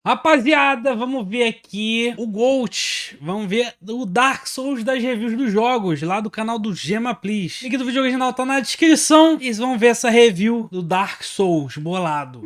Rapaziada, vamos ver aqui o GOAT. Vamos ver o Dark Souls das reviews dos jogos, lá do canal do Gema Please. O link do vídeo original tá na descrição. E vocês vão ver essa review do Dark Souls bolado.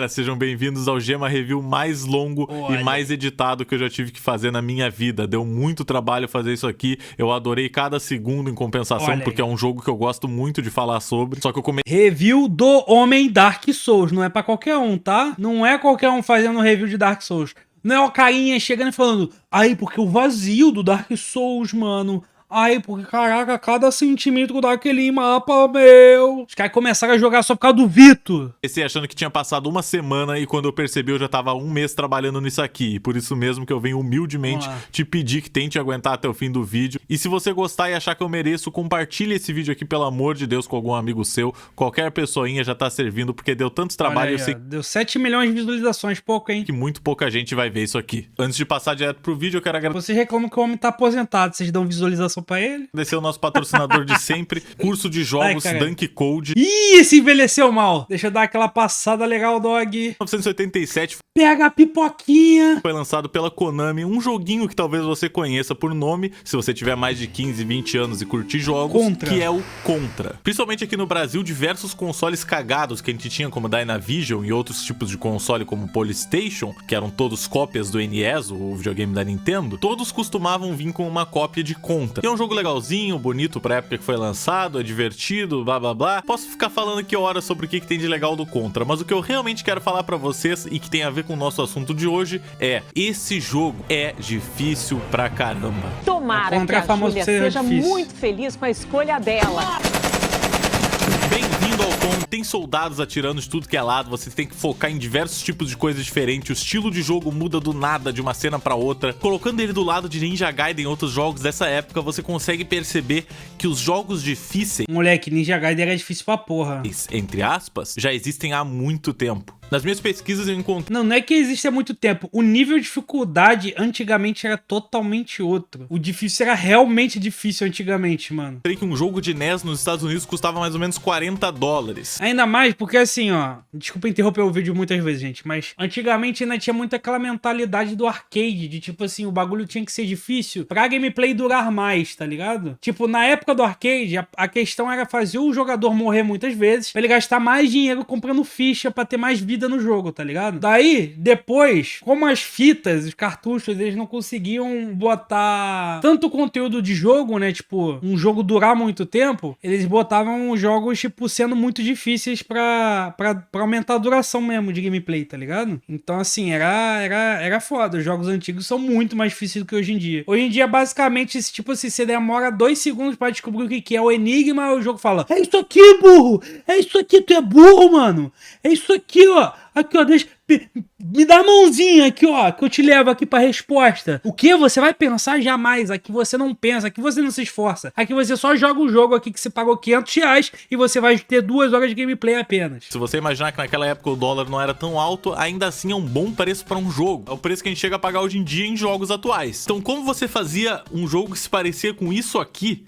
Sejam bem-vindos ao Gema Review mais longo e mais editado que eu já tive que fazer na minha vida. Deu muito trabalho fazer isso aqui. Eu adorei cada segundo em compensação, porque é um jogo que eu gosto muito de falar sobre. Só que eu comecei... Review do Homem Dark Souls. Não é pra qualquer um, tá? Não é qualquer um fazendo review de Dark Souls. Não é o carinha chegando e falando: aí, porque o vazio do Dark Souls, mano. Ai, porque, caraca, cada centímetro daquele mapa, meu. Os caras começaram a jogar só por causa do Vito. Comecei achando que tinha passado uma semana e quando eu percebi eu já tava um mês trabalhando nisso aqui. E por isso mesmo que eu venho humildemente te pedir que tente aguentar até o fim do vídeo. E se você gostar e achar que eu mereço, compartilhe esse vídeo aqui, pelo amor de Deus, com algum amigo seu. Qualquer pessoinha já tá servindo, porque deu tanto trabalho. Aí, eu sei deu 7 milhões de visualizações, pouco, hein? Que muito pouca gente vai ver isso aqui. Antes de passar direto pro vídeo, eu quero agradecer. Vocês reclamam que o homem tá aposentado, vocês dão visualização pra ele? Agradecer o nosso patrocinador de sempre, curso de jogos Dunk Code. Ih, esse envelheceu mal. Deixa eu dar aquela passada legal, dog. 1987. Pega a pipoquinha. Foi lançado pela Konami, um joguinho que talvez você conheça por nome, se você tiver mais de 15, 20 anos e curtir jogos, que é o Contra. Principalmente aqui no Brasil, diversos consoles cagados que a gente tinha, como Dynavision e outros tipos de console como Polystation, que eram todos cópias do NES, o videogame da Nintendo, todos costumavam vir com uma cópia de Contra. E é um jogo legalzinho, bonito pra época que foi lançado, é divertido, blá blá blá. Posso ficar falando aqui horas sobre o que tem de legal do Contra, mas o que eu realmente quero falar pra vocês e que tem a ver com o nosso assunto de hoje é: esse jogo é difícil pra caramba. Tomara que a Júlia seja muito feliz com a escolha dela. Bem-vindo ao Contra. Tem soldados atirando de tudo que é lado, você tem que focar em diversos tipos de coisas diferentes, o estilo de jogo muda do nada, de uma cena pra outra. Colocando ele do lado de Ninja Gaiden e outros jogos dessa época, você consegue perceber que os jogos difíceis... Moleque, Ninja Gaiden era difícil pra porra. Entre aspas, já existem há muito tempo. Nas minhas pesquisas eu encontrei... Não é que existe há muito tempo. O nível de dificuldade antigamente era totalmente outro. O difícil era realmente difícil antigamente, mano. Eu que um jogo de NES nos Estados Unidos custava mais ou menos $40. Ainda mais porque assim, ó... Desculpa interromper o vídeo muitas vezes, gente. Mas antigamente ainda tinha muito aquela mentalidade do arcade. De tipo assim, o bagulho tinha que ser difícil pra gameplay durar mais, tá ligado? Tipo, na época do arcade, a questão era fazer o jogador morrer muitas vezes pra ele gastar mais dinheiro comprando ficha pra ter mais vida no jogo, tá ligado? Daí, depois, como as fitas, os cartuchos, eles não conseguiam botar tanto conteúdo de jogo, né? Tipo, um jogo durar muito tempo, eles botavam os jogos, tipo, sendo muito difíceis pra aumentar a duração mesmo de gameplay, tá ligado? Então, assim, era foda. Os jogos antigos são muito mais difíceis do que hoje em dia. Hoje em dia, basicamente, tipo assim, você demora 2 segundos pra descobrir o que é o enigma, o jogo fala: é isso aqui, burro! É isso aqui, tu é burro, mano! É isso aqui, ó! Aqui, ó, deixa... Me dá a mãozinha aqui, ó, que eu te levo aqui pra resposta. O que? Você vai pensar jamais. Aqui você não pensa, aqui você não se esforça. Aqui você só joga o jogo aqui que você pagou R$500 e você vai ter 2 horas de gameplay apenas. Se você imaginar que naquela época o dólar não era tão alto, ainda assim é um bom preço pra um jogo. É o preço que a gente chega a pagar hoje em dia em jogos atuais. Então como você fazia um jogo que se parecia com isso aqui?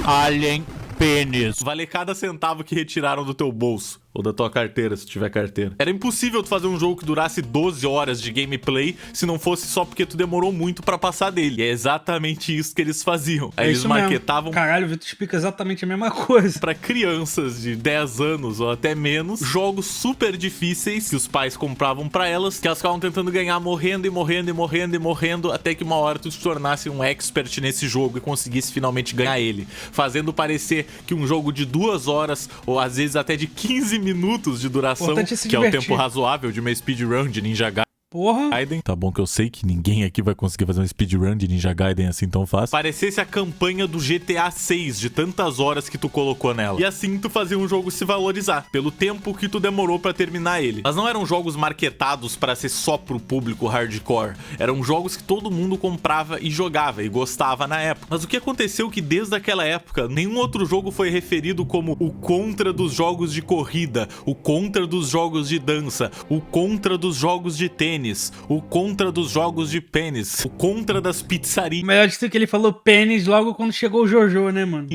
Alien Penis. Vale cada centavo que retiraram do teu bolso. Ou da tua carteira, se tiver carteira. Era impossível tu fazer um jogo que durasse 12 horas de gameplay se não fosse só porque tu demorou muito pra passar dele. E é exatamente isso que eles faziam. Aí eles maquetavam... Caralho, o Vitor explica exatamente a mesma coisa. Pra crianças de 10 anos ou até menos, jogos super difíceis que os pais compravam pra elas, que elas ficavam tentando ganhar morrendo e morrendo e morrendo e morrendo, até que uma hora tu se tornasse um expert nesse jogo e conseguisse finalmente ganhar ele. Fazendo parecer que um jogo de 2 horas, ou às vezes até de 15 minutos de duração, que é o tempo razoável de uma speedrun de Ninja Gaiden. Tá bom que eu sei que ninguém aqui vai conseguir fazer uma speedrun de Ninja Gaiden assim tão fácil. Parecesse a campanha do GTA 6 de tantas horas que tu colocou nela. E assim tu fazia um jogo se valorizar, pelo tempo que tu demorou pra terminar ele. Mas não eram jogos marketados pra ser só pro público hardcore. Eram jogos que todo mundo comprava e jogava e gostava na época. Mas o que aconteceu que desde aquela época, nenhum outro jogo foi referido como o Contra dos jogos de corrida, o Contra dos jogos de dança, o Contra dos jogos de tênis, o Contra dos jogos de pênis, o Contra das pizzarias. Melhor de tudo que ele falou pênis logo quando chegou o Jojo, né, mano?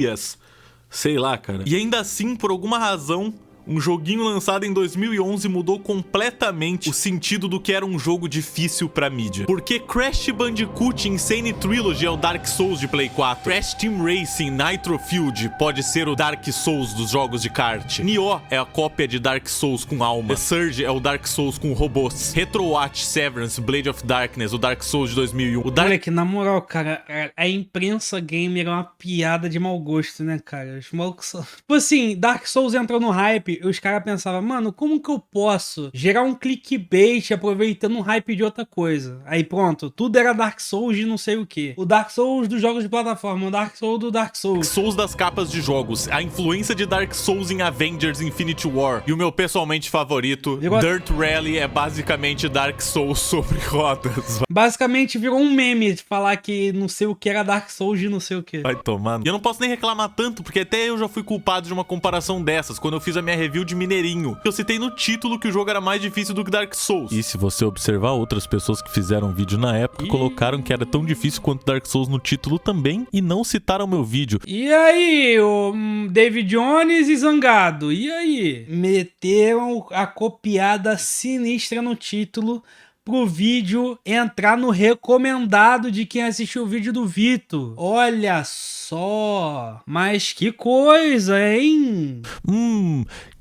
Sei lá, cara. E ainda assim, por alguma razão, Um joguinho lançado em 2011 mudou completamente o sentido do que era um jogo difícil pra mídia. Porque Crash Bandicoot Insane Trilogy é o Dark Souls de Play 4. Crash Team Racing Nitro Fuel pode ser o Dark Souls dos jogos de kart. Nioh é a cópia de Dark Souls com alma. The Surge é o Dark Souls com robôs. Retrowatch Severance Blade of Darkness, o Dark Souls de 2001. Moleque, na moral, cara, a imprensa gamer é uma piada de mau gosto, né, cara? Os malucos são... Tipo assim, Dark Souls entrou no hype e os caras pensavam, mano, como que eu posso gerar um clickbait aproveitando um hype de outra coisa? Aí pronto, tudo era Dark Souls de não sei o que. O Dark Souls dos jogos de plataforma, o Dark Souls do Dark Souls. Souls das capas de jogos, a influência de Dark Souls em Avengers Infinity War. E o meu pessoalmente favorito, Dirt Rally é basicamente Dark Souls sobre rodas. Basicamente virou um meme de falar que não sei o que era Dark Souls de não sei o que. Vai tomando. E eu não posso nem reclamar tanto, porque até eu já fui culpado de uma comparação dessas, quando eu fiz a minha review de Mineirinho. Eu citei no título que o jogo era mais difícil do que Dark Souls. E se você observar, outras pessoas que fizeram vídeo na época colocaram que era tão difícil quanto Dark Souls no título também e não citaram meu vídeo. E aí, o David Jones e Zangado? E aí? Meteram a copiada sinistra no título pro vídeo entrar no recomendado de quem assistiu o vídeo do Vitor. Olha só! Mas que coisa, hein?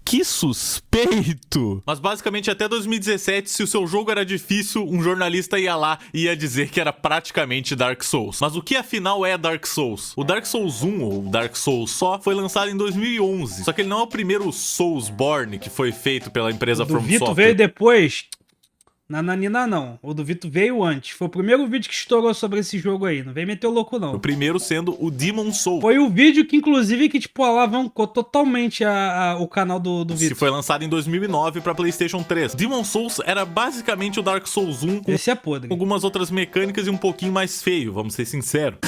Que suspeito! Mas basicamente até 2017, se o seu jogo era difícil, um jornalista ia lá e ia dizer que era praticamente Dark Souls. Mas o que afinal é Dark Souls? O Dark Souls 1, ou Dark Souls só, foi lançado em 2011. Só que ele não é o primeiro Soulsborne que foi feito pela empresa From Software. O Vitor veio depois... Nananina não, o do Vitor veio antes. Foi o primeiro vídeo que estourou sobre esse jogo aí. Não vem meter o louco, não. O primeiro sendo o Demon Souls. Foi o vídeo que, inclusive, que tipo, alavancou totalmente o canal do Vitor. Que foi lançado em 2009 pra PlayStation 3. Demon Souls era basicamente o Dark Souls 1. Esse é podre. Com algumas outras mecânicas e um pouquinho mais feio, vamos ser sinceros.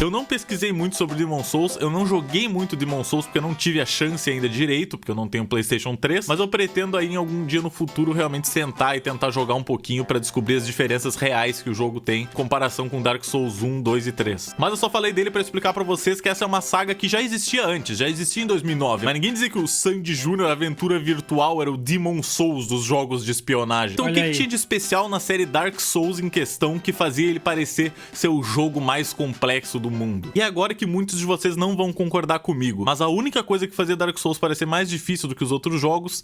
Eu não pesquisei muito sobre Demon Souls, eu não joguei muito Demon Souls porque eu não tive a chance ainda direito, porque eu não tenho PlayStation 3, mas eu pretendo aí em algum dia no futuro realmente sentar e tentar jogar um pouquinho pra descobrir as diferenças reais que o jogo tem em comparação com Dark Souls 1, 2 e 3. Mas eu só falei dele pra explicar pra vocês que essa é uma saga que já existia antes, já existia em 2009, mas ninguém dizia que o Sandy Jr. Aventura Virtual era o Demon Souls dos jogos de espionagem. Então o que tinha de especial na série Dark Souls em questão que fazia ele parecer ser o jogo mais complexo do mundo? E agora que muitos de vocês não vão concordar comigo, mas a única coisa que fazia Dark Souls parecer mais difícil do que os outros jogos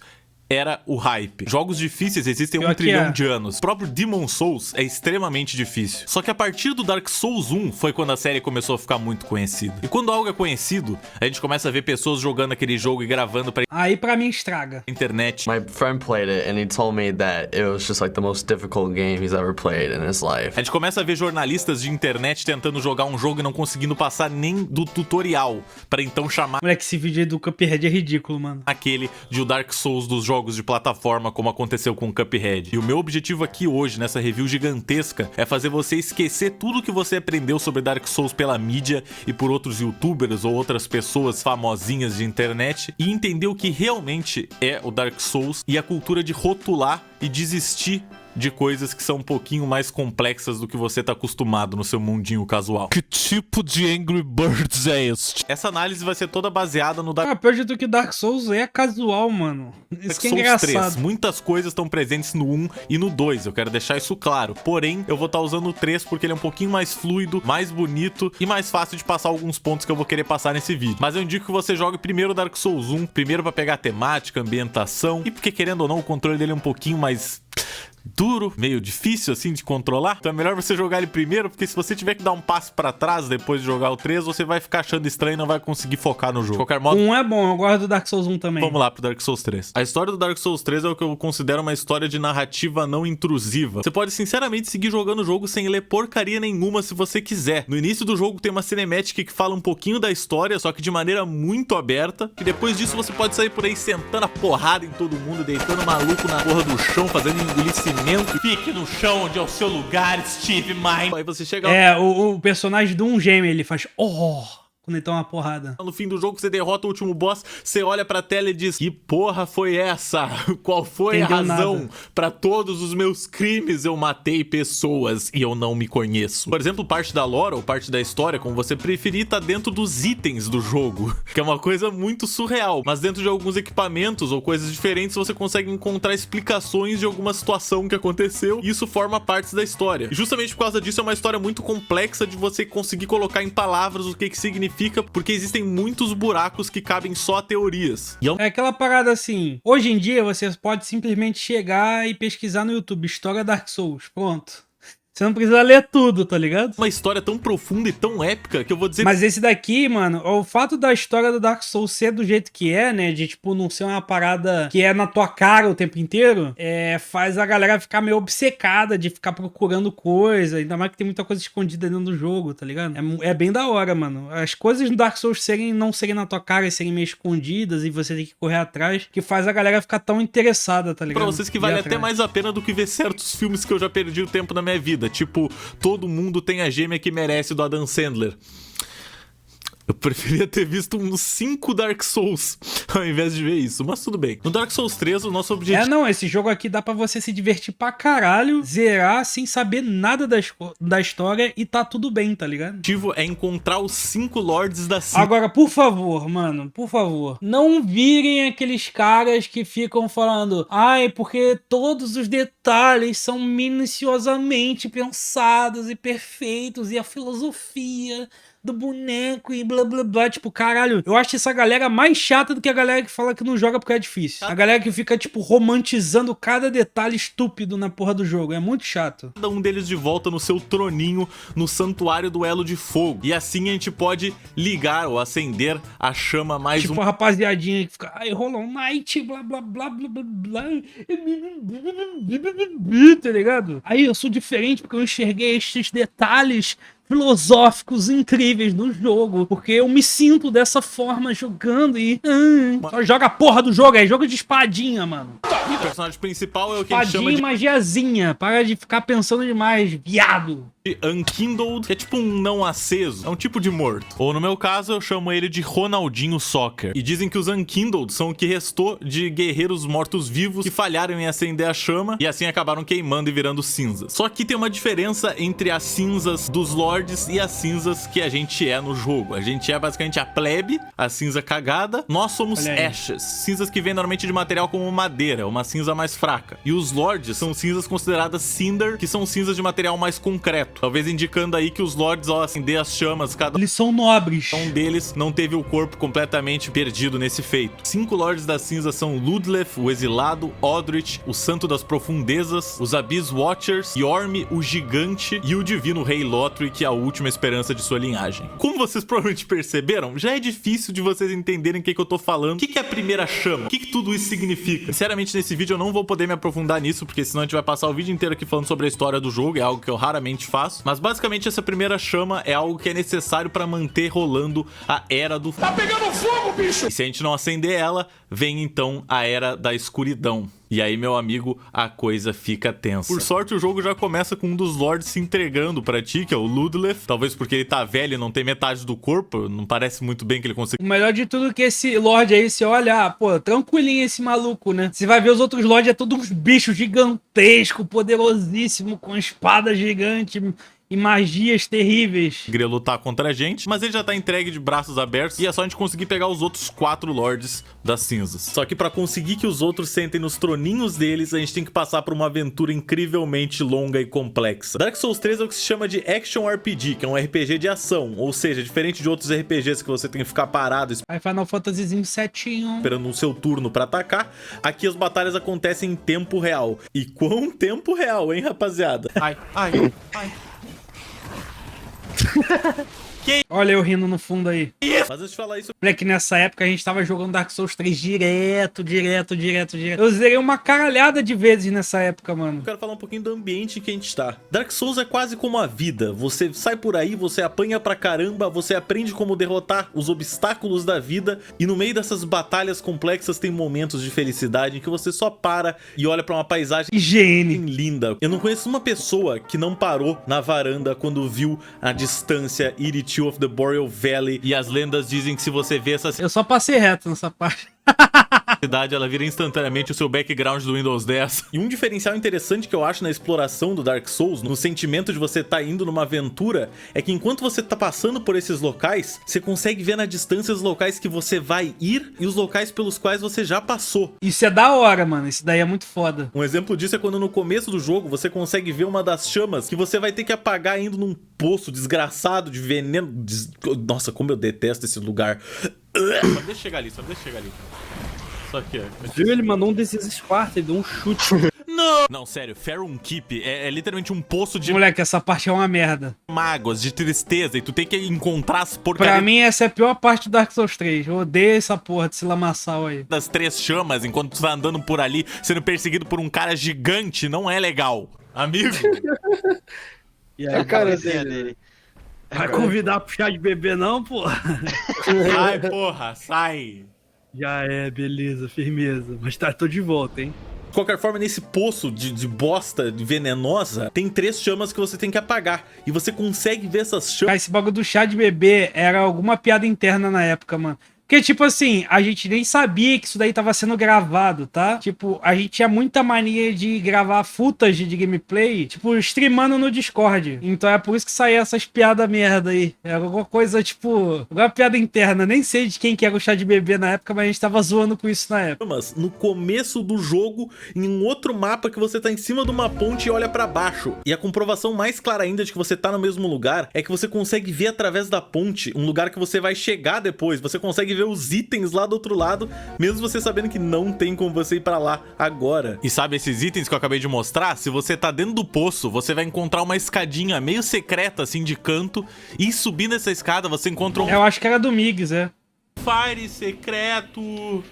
era o hype. Jogos difíceis existem um trilhão de anos. O próprio Demon Souls é extremamente difícil. Só que a partir do Dark Souls 1 foi quando a série começou a ficar muito conhecida. E quando algo é conhecido, a gente começa a ver pessoas jogando aquele jogo e gravando pra... Aí pra mim estraga. Internet. My friend played it and he told me that it was just like the most difficult game he's ever played in his life. A gente começa a ver jornalistas de internet tentando jogar um jogo e não conseguindo passar nem do tutorial, pra então chamar... Moleque, esse vídeo aí do Cuphead é ridículo, mano. Aquele de o Dark Souls dos jogos de plataforma, como aconteceu com o Cuphead. E o meu objetivo aqui hoje, nessa review gigantesca, é fazer você esquecer tudo que você aprendeu sobre Dark Souls pela mídia e por outros youtubers ou outras pessoas famosinhas de internet e entender o que realmente é o Dark Souls e a cultura de rotular e desistir de coisas que são um pouquinho mais complexas do que você tá acostumado no seu mundinho casual. Que tipo de Angry Birds é este? Essa análise vai ser toda baseada no Dark... pior de tudo que Dark Souls é casual, mano. Isso que é engraçado. 3. Muitas coisas estão presentes no 1 e no 2, eu quero deixar isso claro. Porém, eu vou estar usando o 3 porque ele é um pouquinho mais fluido, mais bonito e mais fácil de passar alguns pontos que eu vou querer passar nesse vídeo. Mas eu indico que você jogue primeiro Dark Souls 1, primeiro pra pegar a temática, ambientação e porque, querendo ou não, o controle dele é um pouquinho mais... duro, meio difícil assim de controlar. Então é melhor você jogar ele primeiro, porque se você tiver que dar um passo pra trás depois de jogar o 3, você vai ficar achando estranho e não vai conseguir focar no jogo. De qualquer modo... Um é bom, eu gosto do Dark Souls 1 também. Vamos lá pro Dark Souls 3. A história do Dark Souls 3 é o que eu considero uma história de narrativa não intrusiva. Você pode sinceramente seguir jogando o jogo sem ler porcaria nenhuma se você quiser. No início do jogo tem uma cinemática que fala um pouquinho da história, só que de maneira muito aberta. E depois disso você pode sair por aí sentando a porrada em todo mundo, deitando maluco na porra do chão, fazendo engolir cimento. Fique no chão onde é o seu lugar, Steve Mine. Aí você chega... o personagem do geme, ele faz... quando ele toma uma porrada. No fim do jogo, você derrota o último boss, você olha pra tela e diz: que porra foi essa? Qual foi Entendeu a razão? nada. Pra todos os meus crimes eu matei pessoas e eu não me conheço. Por exemplo, parte da lore ou parte da história, como você preferir, tá dentro dos itens do jogo, que é uma coisa muito surreal. Mas dentro de alguns equipamentos ou coisas diferentes, você consegue encontrar explicações de alguma situação que aconteceu, e isso forma partes da história. E justamente por causa disso é uma história muito complexa de você conseguir colocar em palavras o que significa, porque existem muitos buracos que cabem só a teorias. E É aquela parada assim, hoje em dia você pode simplesmente chegar e pesquisar no YouTube, História Dark Souls, pronto. Você não precisa ler tudo, tá ligado? uma história tão profunda e tão épica que eu vou dizer... Mas esse daqui, mano, o fato da história do Dark Souls ser do jeito que é, né? De, tipo, não ser uma parada que é na tua cara o tempo inteiro, faz a galera ficar meio obcecada de ficar procurando coisa. Ainda mais que tem muita coisa escondida dentro do jogo, tá ligado? É bem da hora, mano. As coisas no Dark Souls não serem na tua cara e serem meio escondidas e você tem que correr atrás, que faz a galera ficar tão interessada, tá ligado? Pra vocês que vale até mais a pena do que ver certos filmes que eu já perdi o tempo na minha vida. Tipo, Todo Mundo Tem a Gêmea que Merece, do Adam Sandler. Eu preferia ter visto uns 5 Dark Souls ao invés de ver isso, mas tudo bem. No Dark Souls 3, o nosso objetivo... esse jogo aqui dá pra você se divertir pra caralho, zerar sem saber nada da história e tá tudo bem, tá ligado? O objetivo é encontrar os 5 Lords da Cinza. Agora, por favor, mano, por favor, não virem aqueles caras que ficam falando: ai, porque todos os detalhes são minuciosamente pensados e perfeitos, e a filosofia do boneco e blá blá blá. Tipo, caralho, eu acho essa galera mais chata do que a galera que fala que não joga porque é difícil. A galera que fica, tipo, romantizando cada detalhe estúpido na porra do jogo. É muito chato. Cada um deles de volta no seu troninho no Santuário do Elo de Fogo. E assim a gente pode ligar ou acender a chama mais tipo, a rapaziadinha que fica: ai, Hollow Knight, blá blá blá blá blá blá. Tá ligado? Aí eu sou diferente porque eu enxerguei esses detalhes filosóficos incríveis no jogo, porque eu me sinto dessa forma jogando e só joga a porra do jogo, é jogo de espadinha, mano. O personagem principal é o que a gente chama Espadinha de e magiazinha, para de ficar pensando demais, viado. Unkindled, que é tipo um não aceso, é um tipo de morto. Ou no meu caso, eu chamo ele de Ronaldinho Soccer. E dizem que os Unkindled são o que restou de guerreiros mortos-vivos que falharam em acender a chama e assim acabaram queimando e virando cinzas. Só que tem uma diferença entre as cinzas dos Lords e as cinzas que a gente é no jogo. A gente é basicamente a plebe, a cinza cagada. Nós somos Ashes, cinzas que vêm normalmente de material como madeira, uma cinza mais fraca. E os Lords são cinzas consideradas Cinder, que são cinzas de material mais concreto. Talvez indicando aí que os Lords, ao acender as chamas, Eles são nobres. um deles não teve o corpo completamente perdido nesse feito. 5 Lords da Cinza são Ludleth, o Exilado, Odrich, o Santo das Profundezas, os Abyss Watchers, Yorm, o Gigante e o Divino Rei Lothric, que é a última esperança de sua linhagem. Como vocês provavelmente perceberam, já é difícil de vocês entenderem o que eu tô falando. O que é a primeira chama? O que tudo isso significa? Sinceramente, nesse vídeo eu não vou poder me aprofundar nisso, porque senão a gente vai passar o vídeo inteiro aqui falando sobre a história do jogo, é algo que eu raramente faço. Mas basicamente essa primeira chama é algo que é necessário para manter rolando a Era do Fogo. Tá pegando fogo, bicho! E se a gente não acender ela, vem então a Era da Escuridão. E aí, meu amigo, a coisa fica tensa. Por sorte, o jogo já começa com um dos Lords se entregando pra ti, que é o Ludleth. Talvez porque ele tá velho e não tem metade do corpo, não parece muito bem que ele consiga... O melhor de tudo é que esse Lorde aí, você olha, pô, tranquilinho esse maluco, né? Você vai ver os outros Lords, é todos uns bichos gigantescos, poderosíssimo, com espada gigante e magias terríveis. Queria lutar contra a gente, mas ele já tá entregue de braços abertos e é só a gente conseguir pegar os outros 4 Lords das Cinzas. Só que pra conseguir que os outros sentem nos troninhos deles, a gente tem que passar por uma aventura incrivelmente longa e complexa. Dark Souls 3 é o que se chama de Action RPG, que é um RPG de ação, ou seja, diferente de outros RPGs que você tem que ficar parado aí Final Fantasyzinho setinho, esperando o seu turno pra atacar, aqui as batalhas acontecem em tempo real. E quão tempo real, hein, rapaziada? Ai. Olha eu rindo no fundo aí. Mas antes de falar isso... Moleque, nessa época a gente tava jogando Dark Souls 3 direto. Eu zerei uma caralhada de vezes nessa época, mano. Eu quero falar um pouquinho do ambiente que a gente tá. Dark Souls é quase como a vida. Você sai por aí, você apanha pra caramba, você aprende como derrotar os obstáculos da vida. E no meio dessas batalhas complexas tem momentos de felicidade em que você só para e olha pra uma paisagem higiene linda. Eu não conheço uma pessoa que não parou na varanda quando viu a distância Iritil Chill of the Boreal Valley. E as lendas dizem que se você vê essa Eu só passei reto nessa parte. cidade, ela vira instantaneamente o seu background do Windows 10. E um diferencial interessante que eu acho na exploração do Dark Souls, no sentimento de você estar indo numa aventura, é que enquanto você tá passando por esses locais, você consegue ver na distância os locais que você vai ir e os locais pelos quais você já passou. Isso é da hora, mano. Isso daí é muito foda. Um exemplo disso é quando no começo do jogo você consegue ver uma das chamas que você vai ter que apagar indo num poço desgraçado de veneno. Nossa, como eu detesto esse lugar. Só deixa eu chegar ali, só deixa eu chegar ali. Só que Viu? Ele mandou um desses Sparta, ele deu um chute. Não, sério, Farum Keep é literalmente um poço de Moleque, essa parte é uma merda. mágoas, de tristeza, e tu tem que encontrar as porcarias. Pra mim, essa é a pior parte do Dark Souls 3. Eu odeio essa porra desse lamaçal aí. Das 3 chamas, enquanto tu tá andando por ali, sendo perseguido por um cara gigante, não é legal. Amigo. E aí, a cara dele. Vai convidar pro chá de bebê não, porra? Sai, porra, sai. Já é, beleza, firmeza. Mas tá, tô de volta, hein? De qualquer forma, nesse poço de bosta venenosa, tem 3 chamas que você tem que apagar. E você consegue ver essas chamas. Cara, esse bagulho do chá de bebê era alguma piada interna na época, mano. Porque, tipo assim, a gente nem sabia que isso daí tava sendo gravado, tá? Tipo, a gente tinha muita mania de gravar footage de gameplay, tipo, streamando no Discord. Então é por isso que saía essas piadas merda aí. Era alguma coisa, tipo, alguma piada interna. Nem sei de quem que era o chá de bebê na época, mas a gente tava zoando com isso na época. Chamas no começo do jogo, em um outro mapa que você tá em cima de uma ponte e olha pra baixo. E a comprovação mais clara ainda de que você tá no mesmo lugar é que você consegue ver através da ponte um lugar que você vai chegar depois. Você consegue ver os itens lá do outro lado, mesmo você sabendo que não tem como você ir pra lá agora. E sabe esses itens que eu acabei de mostrar? Se você tá dentro do poço, você vai encontrar uma escadinha meio secreta assim de canto, e subindo essa escada você encontra um Eu acho que era do Migs, é. Fire secreto.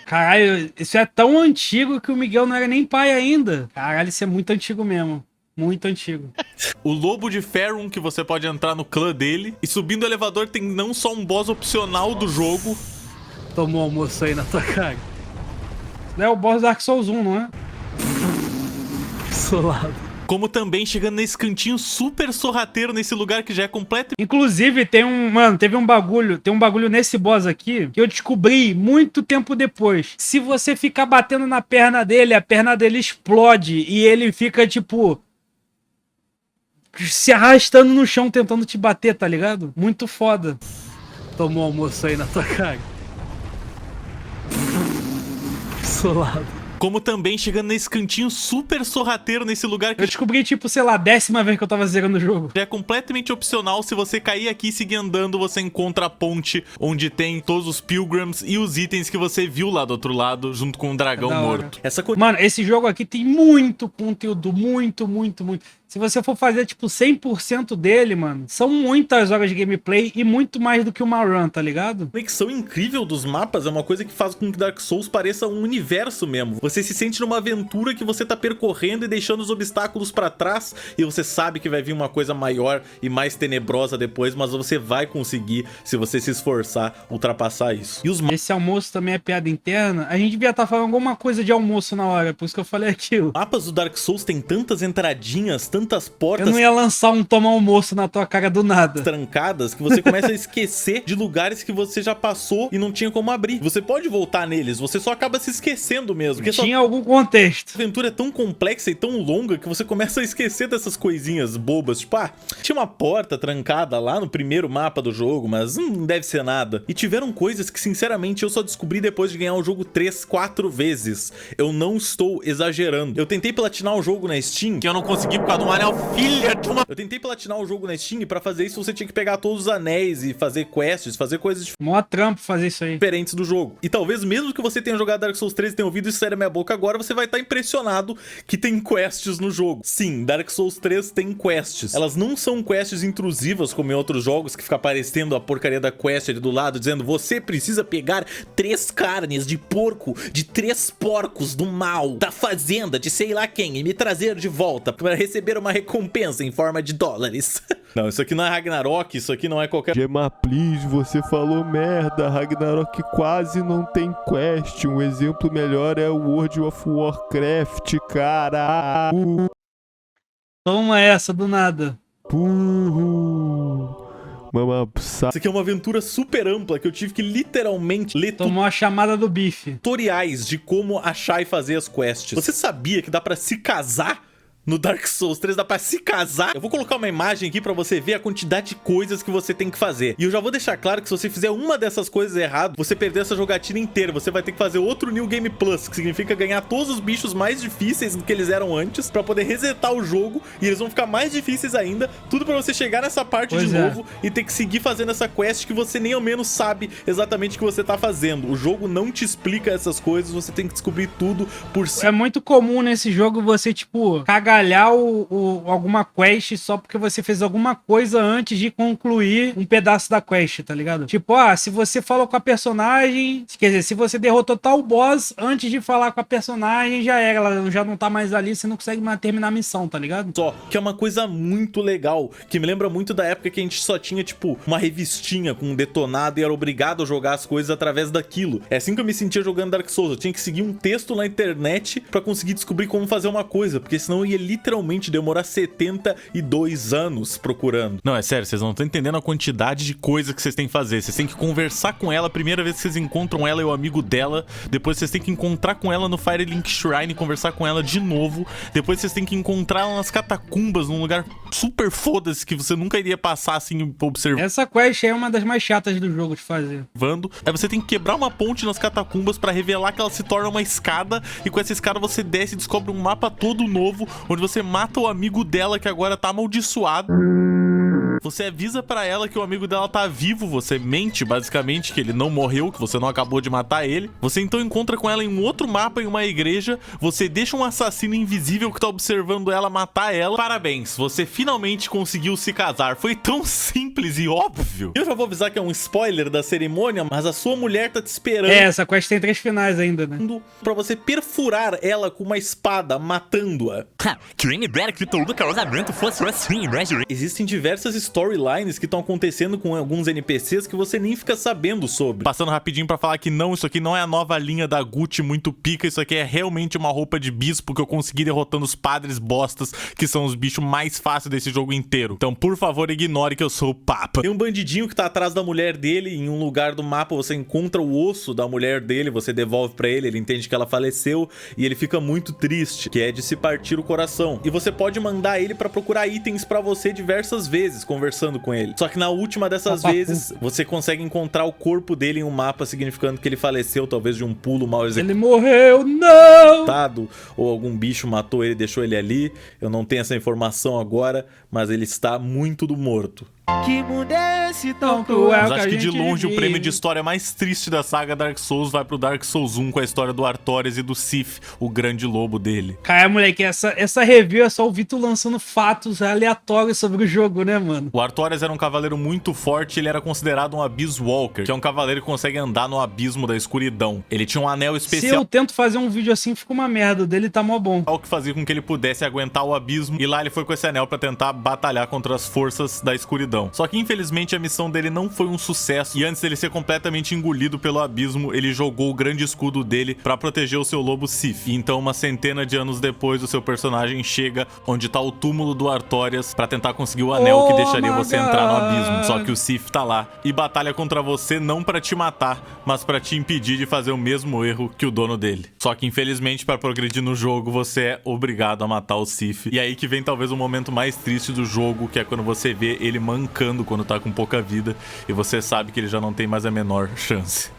Caralho, isso é tão antigo que o Miguel não era nem pai ainda. Caralho, isso é muito antigo mesmo. Muito antigo. O lobo de Farum, que você pode entrar no clã dele. E subindo o elevador tem não só um boss opcional do jogo. Tomou almoço aí na tua cara. Isso não é o boss Dark Souls 1, não é? Solado. Como também chegando nesse cantinho super sorrateiro, nesse lugar que já é completo. Inclusive, teve um bagulho nesse boss aqui que eu descobri muito tempo depois. Se você ficar batendo na perna dele, a perna dele explode e ele fica, tipo, se arrastando no chão tentando te bater, tá ligado? Muito foda. Tomou almoço aí na tua cara. Solado. Como também chegando nesse cantinho super sorrateiro, nesse lugar que Eu descobri, tipo, sei lá, a 10ª vez que eu tava zerando o jogo. já é completamente opcional. Se você cair aqui e seguir andando, você encontra a ponte onde tem todos os pilgrims e os itens que você viu lá do outro lado, junto com o dragão Da hora. morto. Mano, esse jogo aqui tem muito conteúdo, muito. Se você for fazer, tipo, 100% dele, mano, são muitas horas de gameplay e muito mais do que uma run, tá ligado? A conexão incrível dos mapas é uma coisa que faz com que Dark Souls pareça um universo mesmo. Você se sente numa aventura que você tá percorrendo e deixando os obstáculos pra trás, e você sabe que vai vir uma coisa maior e mais tenebrosa depois, mas você vai conseguir, se você se esforçar, ultrapassar isso. E os Esse almoço também é piada interna. A gente devia estar falando alguma coisa de almoço na hora, por isso que eu falei aquilo. mapas do Dark Souls tem tantas entradinhas, tantas portas Eu não ia lançar um toma almoço na tua cara do nada. trancadas que você começa a esquecer de lugares que você já passou e não tinha como abrir. Você pode voltar neles, você só acaba se esquecendo mesmo. Porque Tinha algum contexto. a aventura é tão complexa e tão longa que você começa a esquecer dessas coisinhas bobas. Tipo, tinha uma porta trancada lá no primeiro mapa do jogo, mas não deve ser nada. E tiveram coisas que, sinceramente, eu só descobri depois de ganhar o jogo 3, 4 vezes. Eu não estou exagerando. Eu tentei platinar o jogo na Steam, que eu não consegui por causa de um anel filha de uma... Eu tentei platinar o jogo na Steam e pra fazer isso você tinha que pegar todos os anéis e fazer quests, fazer coisas Mó trampo fazer isso aí. diferentes do jogo. E talvez mesmo que você tenha jogado Dark Souls 3 e tenha ouvido isso sair da minha boca agora, você vai estar impressionado que tem quests no jogo. Sim, Dark Souls 3 tem quests. Elas não são quests intrusivas como em outros jogos que fica aparecendo a porcaria da quest ali do lado, dizendo você precisa pegar 3 carnes de porco de 3 porcos do mal da fazenda de sei lá quem e me trazer de volta para receber uma recompensa em forma de dólares. Não, isso aqui não é Ragnarok, isso aqui não é qualquer... Gema, please, você falou merda. Ragnarok quase não tem quest. Um exemplo melhor é o World of Warcraft, cara. Toma essa do nada. Burro. Mama-saco. Isso aqui é uma aventura super ampla que eu tive que literalmente ler Tomou a chamada do bife. tutoriais de como achar e fazer as quests. Você sabia que dá pra se casar? No Dark Souls 3 dá pra se casar? Eu vou colocar uma imagem aqui pra você ver a quantidade de coisas que você tem que fazer. E eu já vou deixar claro que se você fizer uma dessas coisas errado, você perdeu essa jogatina inteira. Você vai ter que fazer outro New Game Plus, que significa ganhar todos os bichos mais difíceis do que eles eram antes, pra poder resetar o jogo. E eles vão ficar mais difíceis ainda. Tudo pra você chegar nessa parte de novo e ter que seguir fazendo essa quest que você nem ao menos sabe exatamente o que você tá fazendo. O jogo não te explica essas coisas, você tem que descobrir tudo por si. É muito comum nesse jogo você, tipo, cagalhar alguma quest só porque você fez alguma coisa antes de concluir um pedaço da quest, tá ligado? Tipo, se você falou com a personagem, quer dizer, se você derrotou tal boss antes de falar com a personagem, já era, ela já não tá mais ali, você não consegue mais terminar a missão, tá ligado? Só que é uma coisa muito legal, que me lembra muito da época que a gente só tinha, tipo, uma revistinha com um detonado e era obrigado a jogar as coisas através daquilo. É assim que eu me sentia jogando Dark Souls, eu tinha que seguir um texto na internet pra conseguir descobrir como fazer uma coisa, porque senão eu ia literalmente demorar 72 anos procurando. Não, é sério, vocês não estão entendendo a quantidade de coisa que vocês têm que fazer. Vocês têm que conversar com ela a primeira vez que vocês encontram ela e o amigo dela, depois vocês têm que encontrar com ela no Firelink Shrine e conversar com ela de novo, depois vocês têm que encontrar ela nas catacumbas, num lugar super foda-se que você nunca iria passar assim observando. Essa quest é uma das mais chatas do jogo de fazer. Aí você tem que quebrar uma ponte nas catacumbas pra revelar que ela se torna uma escada, e com essa escada você desce e descobre um mapa todo novo, onde você mata o amigo dela que agora tá amaldiçoado. Você avisa pra ela que o amigo dela tá vivo, você mente basicamente que ele não morreu, que você não acabou de matar ele. Você então encontra com ela em um outro mapa, em uma igreja, você deixa um assassino invisível que tá observando ela matar ela. Parabéns, você finalmente conseguiu se casar. Foi tão simples e óbvio. Eu já vou avisar que é um spoiler da cerimônia, mas a sua mulher tá te esperando. Essa quest tem 3 finais ainda, né? Pra você perfurar ela com uma espada, matando-a. Quem me dera que todo casamento fosse assim, né, Júlio? Existem diversas storylines que estão acontecendo com alguns NPCs que você nem fica sabendo sobre. Passando rapidinho pra falar que não, isso aqui não é a nova linha da Gucci muito pica, isso aqui é realmente uma roupa de bispo que eu consegui derrotando os padres bostas, que são os bichos mais fáceis desse jogo inteiro. Então, por favor, ignore que eu sou o Papa. Tem um bandidinho que tá atrás da mulher dele, em um lugar do mapa você encontra o osso da mulher dele, você devolve pra ele, ele entende que ela faleceu e ele fica muito triste, que é de se partir o coração. E você pode mandar ele pra procurar itens pra você diversas vezes, conversando com ele. Só que na última dessas vezes, você consegue encontrar o corpo dele em um mapa, significando que ele faleceu, talvez de um pulo mal executado. Ele morreu, não! Ou algum bicho matou ele e deixou ele ali. Eu não tenho essa informação agora, mas ele está muito do morto. Que mundo é esse tão cruel? Mas acho que de longe o prêmio de história mais triste da saga Dark Souls vai pro Dark Souls 1 com a história do Artorias e do Sif, o grande lobo dele. Cara, moleque, essa review é só o Vitor lançando fatos aleatórios sobre o jogo, né, mano? O Artorias era um cavaleiro muito forte, ele era considerado um Abyss Walker, que é um cavaleiro que consegue andar no abismo da escuridão. Ele tinha um anel especial. Se eu tento fazer um vídeo assim, fica uma merda. O dele tá mó bom. O que fazia com que ele pudesse aguentar o abismo, e lá ele foi com esse anel pra tentar batalhar contra as forças da escuridão. Só que infelizmente a missão dele não foi um sucesso, e antes dele ser completamente engolido pelo abismo, ele jogou o grande escudo dele pra proteger o seu lobo Sif. E então, uma centena de anos depois, o seu personagem chega onde tá o túmulo do Artorias pra tentar conseguir o anel que deixaria você entrar no abismo. Só que o Sif tá lá e batalha contra você não pra te matar, mas pra te impedir de fazer o mesmo erro que o dono dele. Só que infelizmente, pra progredir no jogo, você é obrigado a matar o Sif. E aí que vem talvez o momento mais triste do jogo, que é quando você vê ele mancando quando tá com pouca vida e você sabe que ele já não tem mais a menor chance.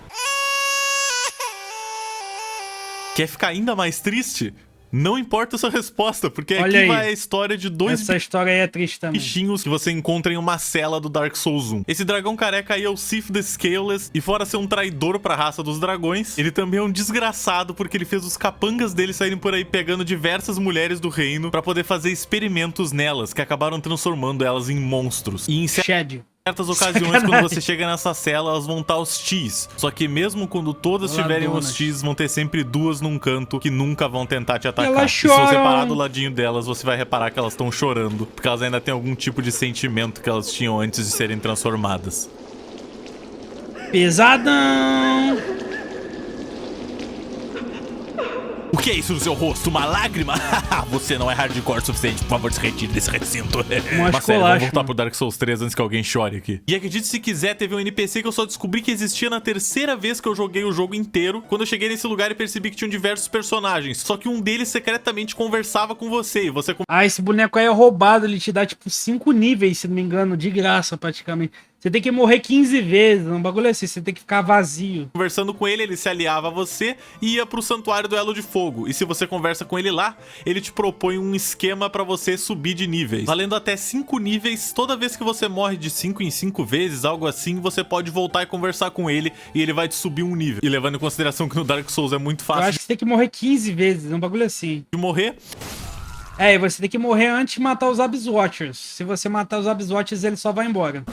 Quer ficar ainda mais triste? Não importa a sua resposta, porque Olha aqui aí. vai a história de dois Essa história aí é triste também. bichinhos que você encontra em uma cela do Dark Souls 1. Esse dragão careca aí é o Sif the Scaleless, e fora ser um traidor pra raça dos dragões, ele também é um desgraçado porque ele fez os capangas dele saírem por aí pegando diversas mulheres do reino pra poder fazer experimentos nelas, que acabaram transformando elas em monstros. E em Shed. certas ocasiões, Sacanagem. quando você chega nessa cela, elas vão estar hostis. Só que mesmo quando todas estiverem Ladonas. hostis, vão ter sempre duas num canto que nunca vão tentar te atacar. Elas E se você choram. parar do ladinho delas, você vai reparar que elas estão chorando, porque elas ainda têm algum tipo de sentimento que elas tinham antes de serem transformadas. Pesadão! O que é isso no seu rosto? Uma lágrima? Você não é hardcore o suficiente. Por favor, se retire desse recinto. Mas sério, vamos voltar pro Dark Souls 3 antes que alguém chore aqui. E acredite se quiser, teve um NPC que eu só descobri que existia na terceira vez que eu joguei o jogo inteiro, quando eu cheguei nesse lugar e percebi que tinham diversos personagens. Só que um deles secretamente conversava com você e você... esse boneco aí é roubado. Ele te dá, tipo, 5 níveis, se não me engano, de graça, praticamente. Você tem que morrer 15 vezes, um bagulho assim, você tem que ficar vazio. Conversando com ele, ele se aliava a você e ia pro Santuário do Elo de Fogo. E se você conversa com ele lá, ele te propõe um esquema pra você subir de níveis. Valendo até 5 níveis, toda vez que você morre de 5 em 5 vezes, algo assim, você pode voltar e conversar com ele e ele vai te subir um nível. E levando em consideração que no Dark Souls é muito fácil... Eu acho que você tem que morrer 15 vezes, um bagulho assim. De morrer... E você tem que morrer antes de matar os Abyss Watchers. Se você matar os Abyss Watchers, ele só vai embora.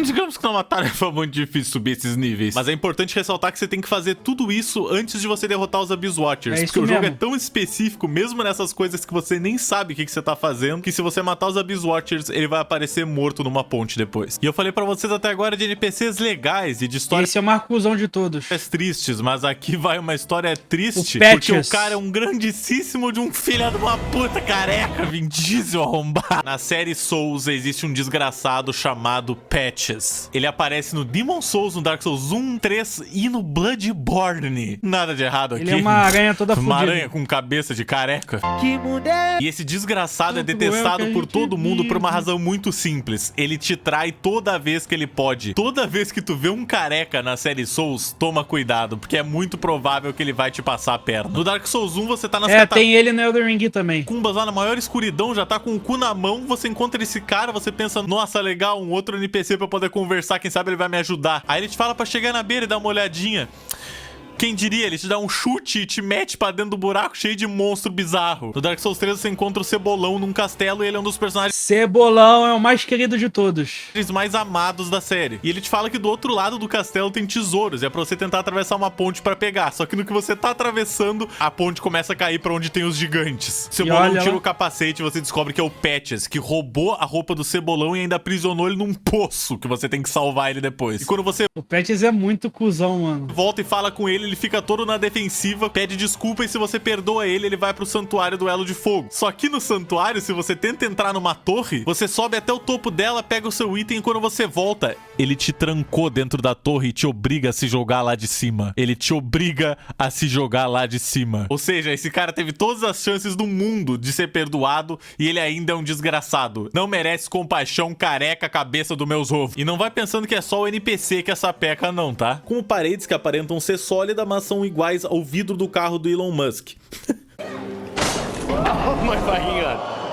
Digamos que não é uma tarefa muito difícil subir esses níveis. Mas é importante ressaltar que você tem que fazer tudo isso antes de você derrotar os Abyss Watchers. Porque o jogo é tão específico, mesmo nessas coisas que você nem sabe o que você tá fazendo, que se você matar os Abyss Watchers, ele vai aparecer morto numa ponte depois. E eu falei pra vocês até agora de NPCs legais e de histórias... Esse é o maior cuzão de todos. Tristes, mas aqui vai uma história triste. Porque o cara é um grandíssimo de um filho de uma puta careca, Vin Diesel arrombado. Na série Souls existe um desgraçado chamado Patches. Ele aparece no Demon Souls, no Dark Souls 1, 3 e no Bloodborne. Nada de errado aqui. Ele é uma aranha toda fodida. Uma aranha com cabeça de careca. Que mulher! E esse desgraçado é detestado por todo mundo por uma razão muito simples. Ele te trai toda vez que ele pode. Toda vez que tu vê um careca na série Souls, toma cuidado, porque é muito provável que ele vai te passar a perna. No Dark Souls 1, você tá nas tem ele no Elden Ring também. Cumbas lá na maior escuridão, já tá com o cu na mão, você encontra esse cara, você pensa, nossa, legal, um outro NPC pra poder conversar, quem sabe ele vai me ajudar. Aí ele te fala pra chegar na beira e dar uma olhadinha. Quem diria, ele te dá um chute e te mete pra dentro do buraco cheio de monstro bizarro. No Dark Souls 3 você encontra o Cebolão num castelo e ele é um dos personagens... Cebolão é o mais querido de todos. Mais amados da série. E ele te fala que do outro lado do castelo tem tesouros. E é pra você tentar atravessar uma ponte pra pegar. Só que no que você tá atravessando, a ponte começa a cair pra onde tem os gigantes. Cebolão tira o capacete e você descobre que é o Patches, que roubou a roupa do Cebolão e ainda aprisionou ele num poço, que você tem que salvar ele depois. E quando você... O Patches é muito cuzão, mano. Volta e fala com ele fica todo na defensiva, pede desculpa e se você perdoa ele, ele vai pro Santuário do Elo de Fogo. Só que no Santuário, se você tenta entrar numa torre, você sobe até o topo dela, pega o seu item e quando você volta, ele te trancou dentro da torre e te obriga a se jogar lá de cima. Ele te obriga a se jogar lá de cima. Ou seja, esse cara teve todas as chances do mundo de ser perdoado e ele ainda é um desgraçado. Não merece compaixão, careca, cabeça do meus ovos. E não vai pensando que é só o NPC que é sapeca não, tá? Com paredes que aparentam ser sólidas, mas são iguais ao vidro do carro do Elon Musk.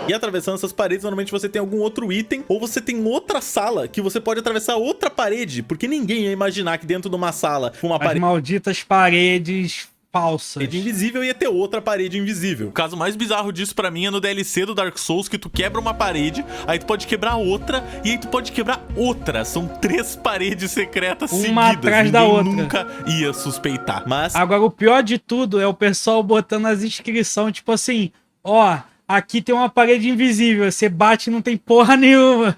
E atravessando essas paredes, normalmente você tem algum outro item ou você tem outra sala que você pode atravessar outra parede, porque ninguém ia imaginar que dentro de uma sala com uma parede... malditas paredes falsas. Parede invisível ia ter outra parede invisível. O caso mais bizarro disso pra mim é no DLC do Dark Souls, que tu quebra uma parede, aí tu pode quebrar outra, e aí tu pode quebrar outra. São 3 paredes secretas seguidas. Uma atrás da outra. Nunca ia suspeitar. Mas... Agora, o pior de tudo é o pessoal botando as inscrições, tipo assim, ó, aqui tem uma parede invisível, você bate e não tem porra nenhuma.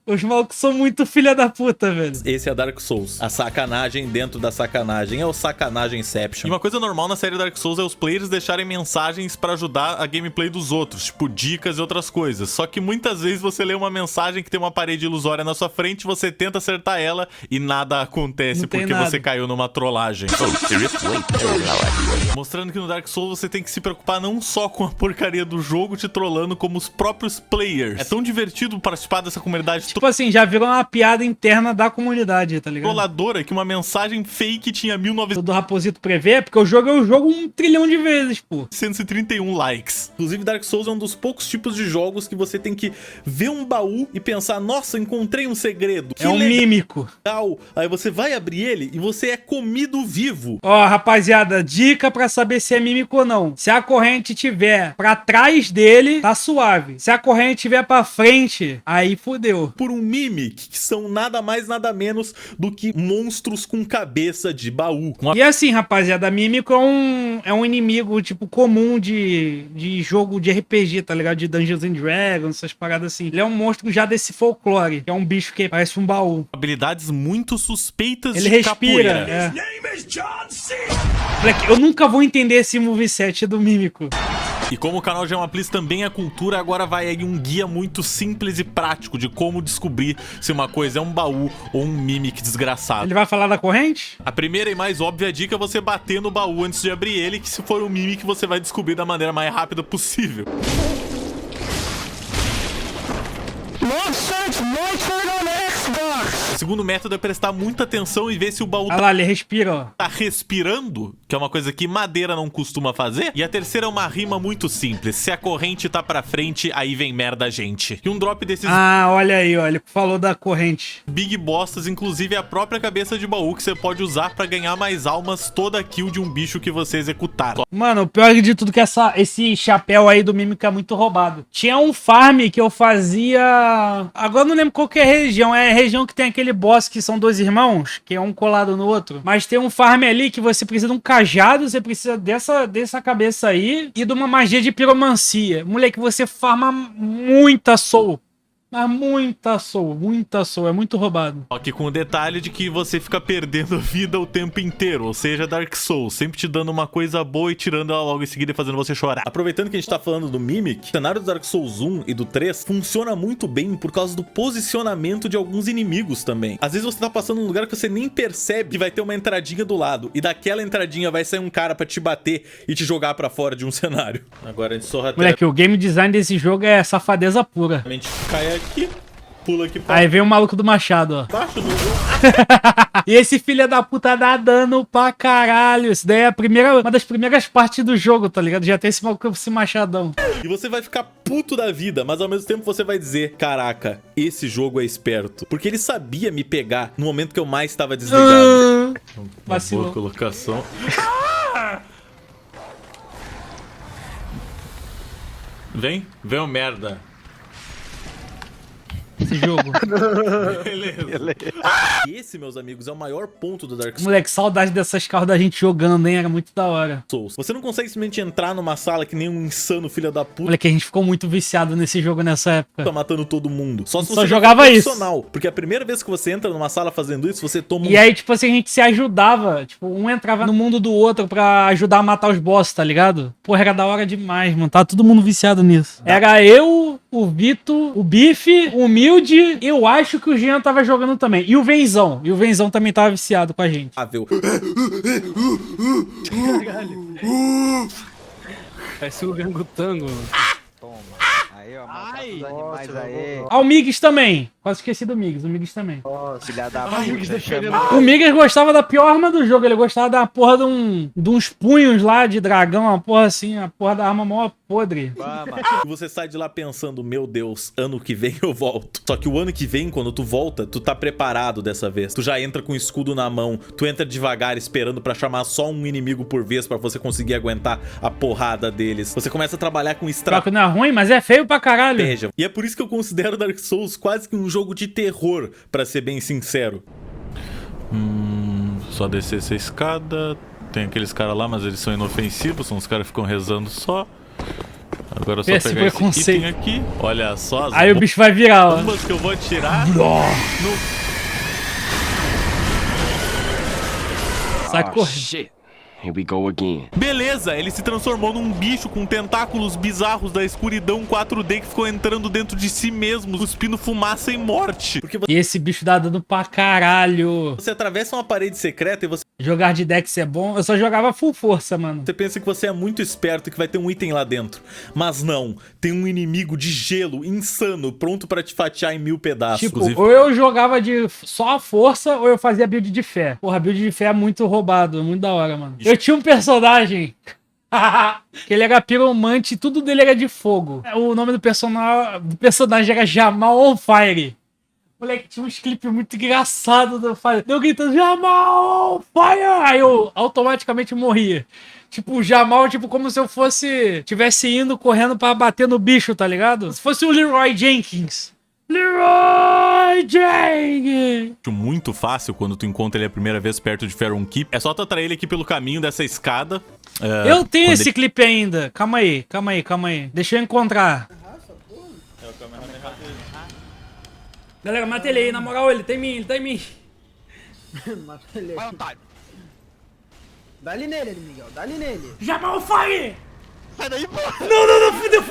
Os malucos são muito filha da puta, velho. Esse é Dark Souls. A sacanagem dentro da sacanagem. É o sacanagem-ception. E uma coisa normal na série Dark Souls é os players deixarem mensagens pra ajudar a gameplay dos outros. Tipo, dicas e outras coisas. Só que muitas vezes você lê uma mensagem que tem uma parede ilusória na sua frente, você tenta acertar ela e nada acontece porque você caiu numa trollagem. Mostrando que no Dark Souls você tem que se preocupar não só com a porcaria do jogo te trollando, como os próprios players. É tão divertido participar dessa comunidade. Tipo assim, já virou uma piada interna da comunidade, tá ligado? Trolladora que uma mensagem fake tinha 1900... Do Raposito prevê, porque eu jogo 1 trilhão de vezes, pô. 131 likes. Inclusive, Dark Souls é um dos poucos tipos de jogos que você tem que ver um baú e pensar, nossa, encontrei um segredo. É um mímico. Aí você vai abrir ele e você é comido vivo. Ó, rapaziada, dica pra saber se é mímico ou não. Se a corrente tiver pra trás dele, tá suave. Se a corrente tiver pra frente, aí fodeu. Por um Mimic, que são nada mais nada menos do que monstros com cabeça de baú. E assim, rapaziada, mímico é um inimigo, tipo, comum de jogo de RPG, tá ligado? De Dungeons and Dragons, essas paradas assim. Ele é um monstro já desse folclore, que é um bicho que parece um baú. Habilidades muito suspeitas ele de respira, capoeira. Moleque, eu nunca vou entender esse moveset do Mímico. E como o canal Gema Please também é cultura, agora vai aí um guia muito simples e prático de como descobrir se uma coisa é um baú ou um Mimic desgraçado. Ele vai falar da corrente? A primeira e mais óbvia dica é você bater no baú antes de abrir ele, que se for um Mimic você vai descobrir da maneira mais rápida possível. O segundo método é prestar muita atenção e ver se o baú Olha lá, ele respira, ó. tá respirando, que é uma coisa que madeira não costuma fazer. E a terceira é uma rima muito simples. Se a corrente tá pra frente, aí vem merda, gente. E um drop desses Ah, olha aí, ó. Ele falou da corrente. big bostas, inclusive é a própria cabeça de baú que você pode usar pra ganhar mais almas toda kill de um bicho que você executar. Mano, o pior de tudo é que esse chapéu aí do Mímico é muito roubado. Tinha um farm que eu fazia... Agora eu não lembro qual que é a região. É a região que tem aquele boss que são dois irmãos, que é um colado no outro. Mas tem um farm ali que você precisa de um cajado, você precisa dessa cabeça aí e de uma magia de piromancia. Moleque, você farma muita soul. Mas muita soul, é muito roubado. Só que com o detalhe de que você fica perdendo a vida o tempo inteiro, ou seja, Dark Souls, sempre te dando uma coisa boa e tirando ela logo em seguida e fazendo você chorar. Aproveitando que a gente tá falando do Mimic, o cenário do Dark Souls 1 e do 3 funciona muito bem por causa do posicionamento de alguns inimigos também. Às vezes você tá passando num lugar que você nem percebe que vai ter uma entradinha do lado, e daquela entradinha vai sair um cara pra te bater e te jogar pra fora de um cenário. Agora a gente sorra Moleque, o game design desse jogo é safadeza pura. a gente cai aqui, pula aqui pra Aí vem o maluco do machado, ó. baixo do E esse filho da puta dá dano pra caralho. Isso daí é uma das primeiras partes do jogo, tá ligado? Já tem esse maluco, esse machadão. E você vai ficar puto da vida, mas ao mesmo tempo você vai dizer: caraca, esse jogo é esperto. Porque ele sabia me pegar no momento que eu mais estava desligado. Vacilou. Boa colocação. Vem o merda. Esse jogo. Beleza. E esse, meus amigos, é o maior ponto do Dark Moleque, saudade dessas carros da gente jogando, hein? Era muito da hora. Souls. Você não consegue simplesmente entrar numa sala que nem um insano filho da puta Moleque, a gente ficou muito viciado nesse jogo nessa época. tá matando todo mundo. Só se Só você jogava for isso. profissional. Porque a primeira vez que você entra numa sala fazendo isso, você toma E aí, tipo assim, a gente se ajudava. Tipo, um entrava no mundo do outro pra ajudar a matar os boss, tá ligado? Porra, era da hora demais, mano. Tava todo mundo viciado nisso. Era eu, o Vitor, o Bife, o Humilde. Eu acho que o Jean tava jogando também. E o Venzão. E o Venzão também tava viciado com a gente. Parece o Orangotango. Aí, ó, mata os animais aí. Ah, o Migs também. Quase esqueci do Migs. O Migs também. Filha da puta. O Migas gostava da pior arma do jogo. Ele gostava da porra de uns punhos lá de dragão. Uma porra assim. A porra da arma mó podre. E você sai de lá pensando: meu Deus, ano que vem eu volto. Só que o ano que vem, quando tu volta, tu tá preparado dessa vez. Tu já entra com o escudo na mão. Tu entra devagar, esperando pra chamar só um inimigo por vez pra você conseguir aguentar a porrada deles. Você começa a trabalhar com Troca não é ruim, mas é feio pra caralho. estratégia. E é por isso que eu considero Dark Souls quase que um jogo de terror, pra ser bem sincero. Só descer essa escada. Tem aqueles caras lá, mas eles são inofensivos. São os caras que ficam rezando só. Agora é só Esse pegar esse preconceito. item aqui. Olha só as Aí o bicho vai virar, ó. bombas que eu vou atirar. Sai correndo. Shit. Here we go again. Beleza, ele se transformou num bicho com tentáculos bizarros da escuridão 4D que ficou entrando dentro de si mesmo, cuspindo fumaça e morte. Porque E esse bicho dá dano pra caralho. você atravessa uma parede secreta e você Jogar de Dex é bom. Eu só jogava full força, mano. pensa que você é muito esperto e que vai ter um item lá dentro. Mas não, tem um inimigo de gelo insano pronto pra te fatiar em 1000 pedaços. Tipo, Inclusive, ou eu jogava de só a força, ou eu fazia build de fé. Porra, build de fé é muito roubado, muito da hora, mano. Eu tinha um personagem que ele era piromante e tudo dele era de fogo. O nome do personagem era Jamal on Fire. Moleque, tinha uns clipes muito engraçados do Fire. Eu gritando, Jamal on Fire! Aí eu automaticamente morria. Tipo, o Jamal, tipo, como se eu tivesse indo correndo pra bater no bicho, tá ligado? Se fosse o Leroy Jenkins. Leroy Jenkins! muito fácil quando tu encontra ele a primeira vez perto de Faron Keep. É só tu atrair ele aqui pelo caminho dessa escada. Eu tenho quando esse clipe ainda. Calma aí. Deixa eu encontrar. Galera, mata ele aí. Na moral, ele tá em mim. Vai, otário. Dá-lhe nele, Miguel. Dá-lhe nele. Jamal Fire! Sai daí, porra! Não, fudeu.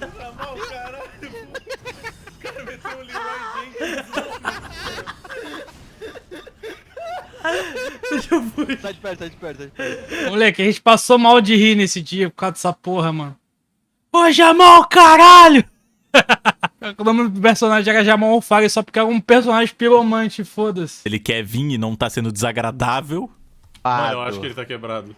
Jamal, caralho. O cara meteu o Leroy Jenkins. Sai de perto. Moleque, a gente passou mal de rir nesse dia por causa dessa porra, mano. Ô, Jamal, caralho! O nome do personagem era Jamal Fire só porque era um personagem piromante, foda-se. Ele quer vir e não tá sendo desagradável. Mano, eu acho que ele tá quebrado.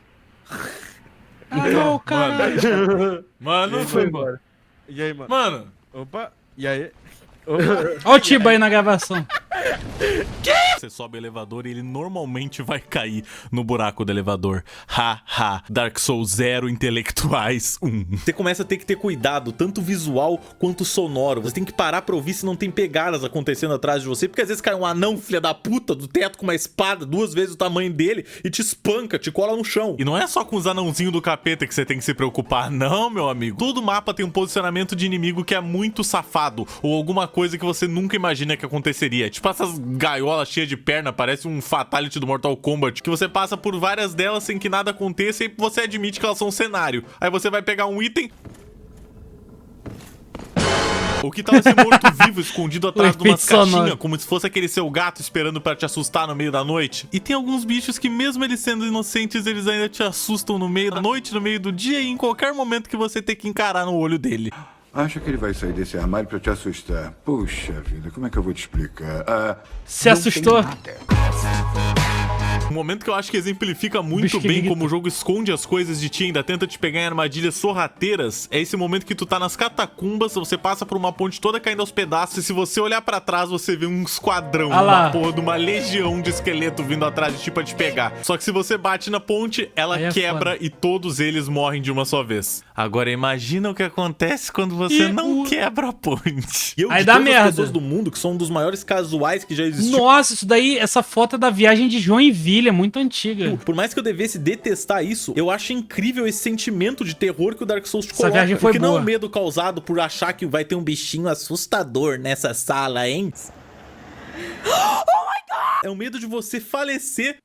Ah, não, caralho. Mano. Foi embora. E aí, mano? Mano. Opa, e aí? Olha o Tiba aí na gravação. Você sobe o elevador e ele normalmente vai cair no buraco do elevador. Dark Souls 0 intelectuais 1. Você começa a ter que ter cuidado, tanto visual quanto sonoro. Você tem que parar pra ouvir se não tem pegadas acontecendo atrás de você, porque às vezes cai um anão, filha da puta, do teto com uma espada 2 vezes o tamanho dele e te espanca, te cola no chão. E não é só com os anãozinhos do capeta que você tem que se preocupar, não, meu amigo. Todo mapa tem um posicionamento de inimigo que é muito safado, ou alguma coisa que você nunca imagina que aconteceria. Tipo essas gaiolas cheias de perna, parece um Fatality do Mortal Kombat, que você passa por várias delas sem que nada aconteça e você admite que elas são um cenário. Aí você vai pegar um item... O que tava esse morto-vivo escondido atrás de umas caixinhas, como se fosse aquele seu gato esperando pra te assustar no meio da noite. E tem alguns bichos que mesmo eles sendo inocentes, eles ainda te assustam no meio da noite, no meio do dia e em qualquer momento que você tem que encarar no olho dele. Acha que ele vai sair desse armário pra te assustar? Puxa vida, como é que eu vou te explicar? Se assustou? Um momento que eu acho que exemplifica muito bem como o jogo esconde as coisas de ti e ainda tenta te pegar em armadilhas sorrateiras é esse momento que tu tá nas catacumbas, você passa por uma ponte toda caindo aos pedaços e se você olhar pra trás você vê um esquadrão, uma porra de uma legião de esqueleto vindo atrás de ti pra te pegar. Só que se você bate na ponte, ela quebra e todos eles morrem de uma só vez. Agora imagina o que acontece quando você não quebra a ponte. E eu, aí de dá todas merda. as pessoas do mundo, que são um dos maiores casuais que já existiu. Nossa, isso daí, essa foto é da viagem de Joinville, é muito antiga. Por mais que eu devesse detestar isso, eu acho incrível esse sentimento de terror que o Dark Souls te Essa coloca. viagem foi porque boa. não é um medo causado por achar que vai ter um bichinho assustador nessa sala, hein? Oh my God! É o medo de você falecer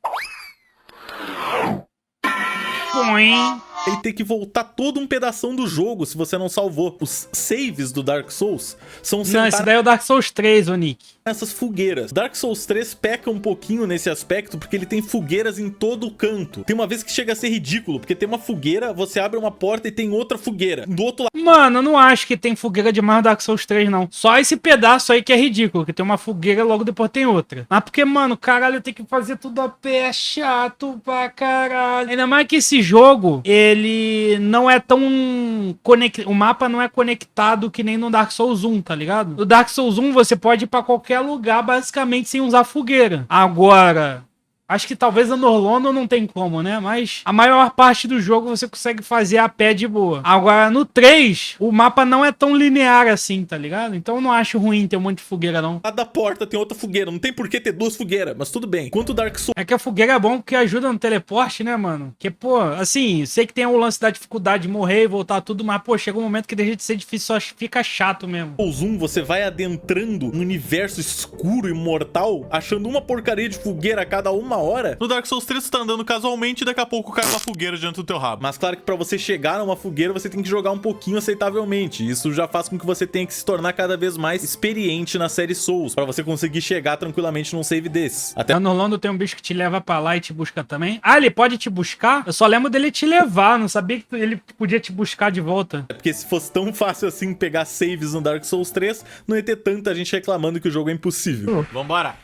e ter que voltar todo um pedação do jogo se você não salvou. Os saves do Dark Souls são Não, esse daí é o Dark Souls 3, ô Nick. Essas fogueiras. Dark Souls 3 peca um pouquinho nesse aspecto porque ele tem fogueiras em todo o canto. Tem uma vez que chega a ser ridículo, porque tem uma fogueira, você abre uma porta e tem outra fogueira do outro lado. Mano, eu não acho que tem fogueira demais no Dark Souls 3, não. Só esse pedaço aí que é ridículo, que tem uma fogueira e logo depois tem outra. Mas porque, mano, caralho, eu tenho que fazer tudo a pé, é chato pra caralho. Ainda mais que esse jogo, ele não é tão conectado, o mapa não é conectado que nem no Dark Souls 1, tá ligado? No Dark Souls 1 você pode ir pra qualquer lugar basicamente sem usar fogueira. Agora, acho que talvez a Norlondo não tem como, né? Mas a maior parte do jogo você consegue fazer a pé de boa. Agora, no 3, o mapa não é tão linear assim, tá ligado? Então eu não acho ruim ter um monte de fogueira, não. Lá da porta tem outra fogueira. Não tem por que ter 2 fogueiras, mas tudo bem. Quanto Dark Souls... É que a fogueira é bom porque ajuda no teleporte, né, mano? Porque, pô, assim, sei que tem o lance da dificuldade de morrer e voltar tudo, mas, pô, chega um momento que deixa de ser difícil, só fica chato mesmo. O Zoom, você vai adentrando um universo escuro e mortal, achando uma porcaria de fogueira a cada 1 hora. No Dark Souls 3 você tá andando casualmente e daqui a pouco cai uma fogueira diante do teu rabo. Mas claro que pra você chegar numa fogueira, você tem que jogar um pouquinho aceitavelmente. Isso já faz com que você tenha que se tornar cada vez mais experiente na série Souls, pra você conseguir chegar tranquilamente num save desses. Até no Orlando tem um bicho que te leva pra lá e te busca também. Ah, ele pode te buscar? Eu só lembro dele te levar, não sabia que ele podia te buscar de volta. É porque se fosse tão fácil assim pegar saves no Dark Souls 3, não ia ter tanta gente reclamando que o jogo é impossível. Vambora!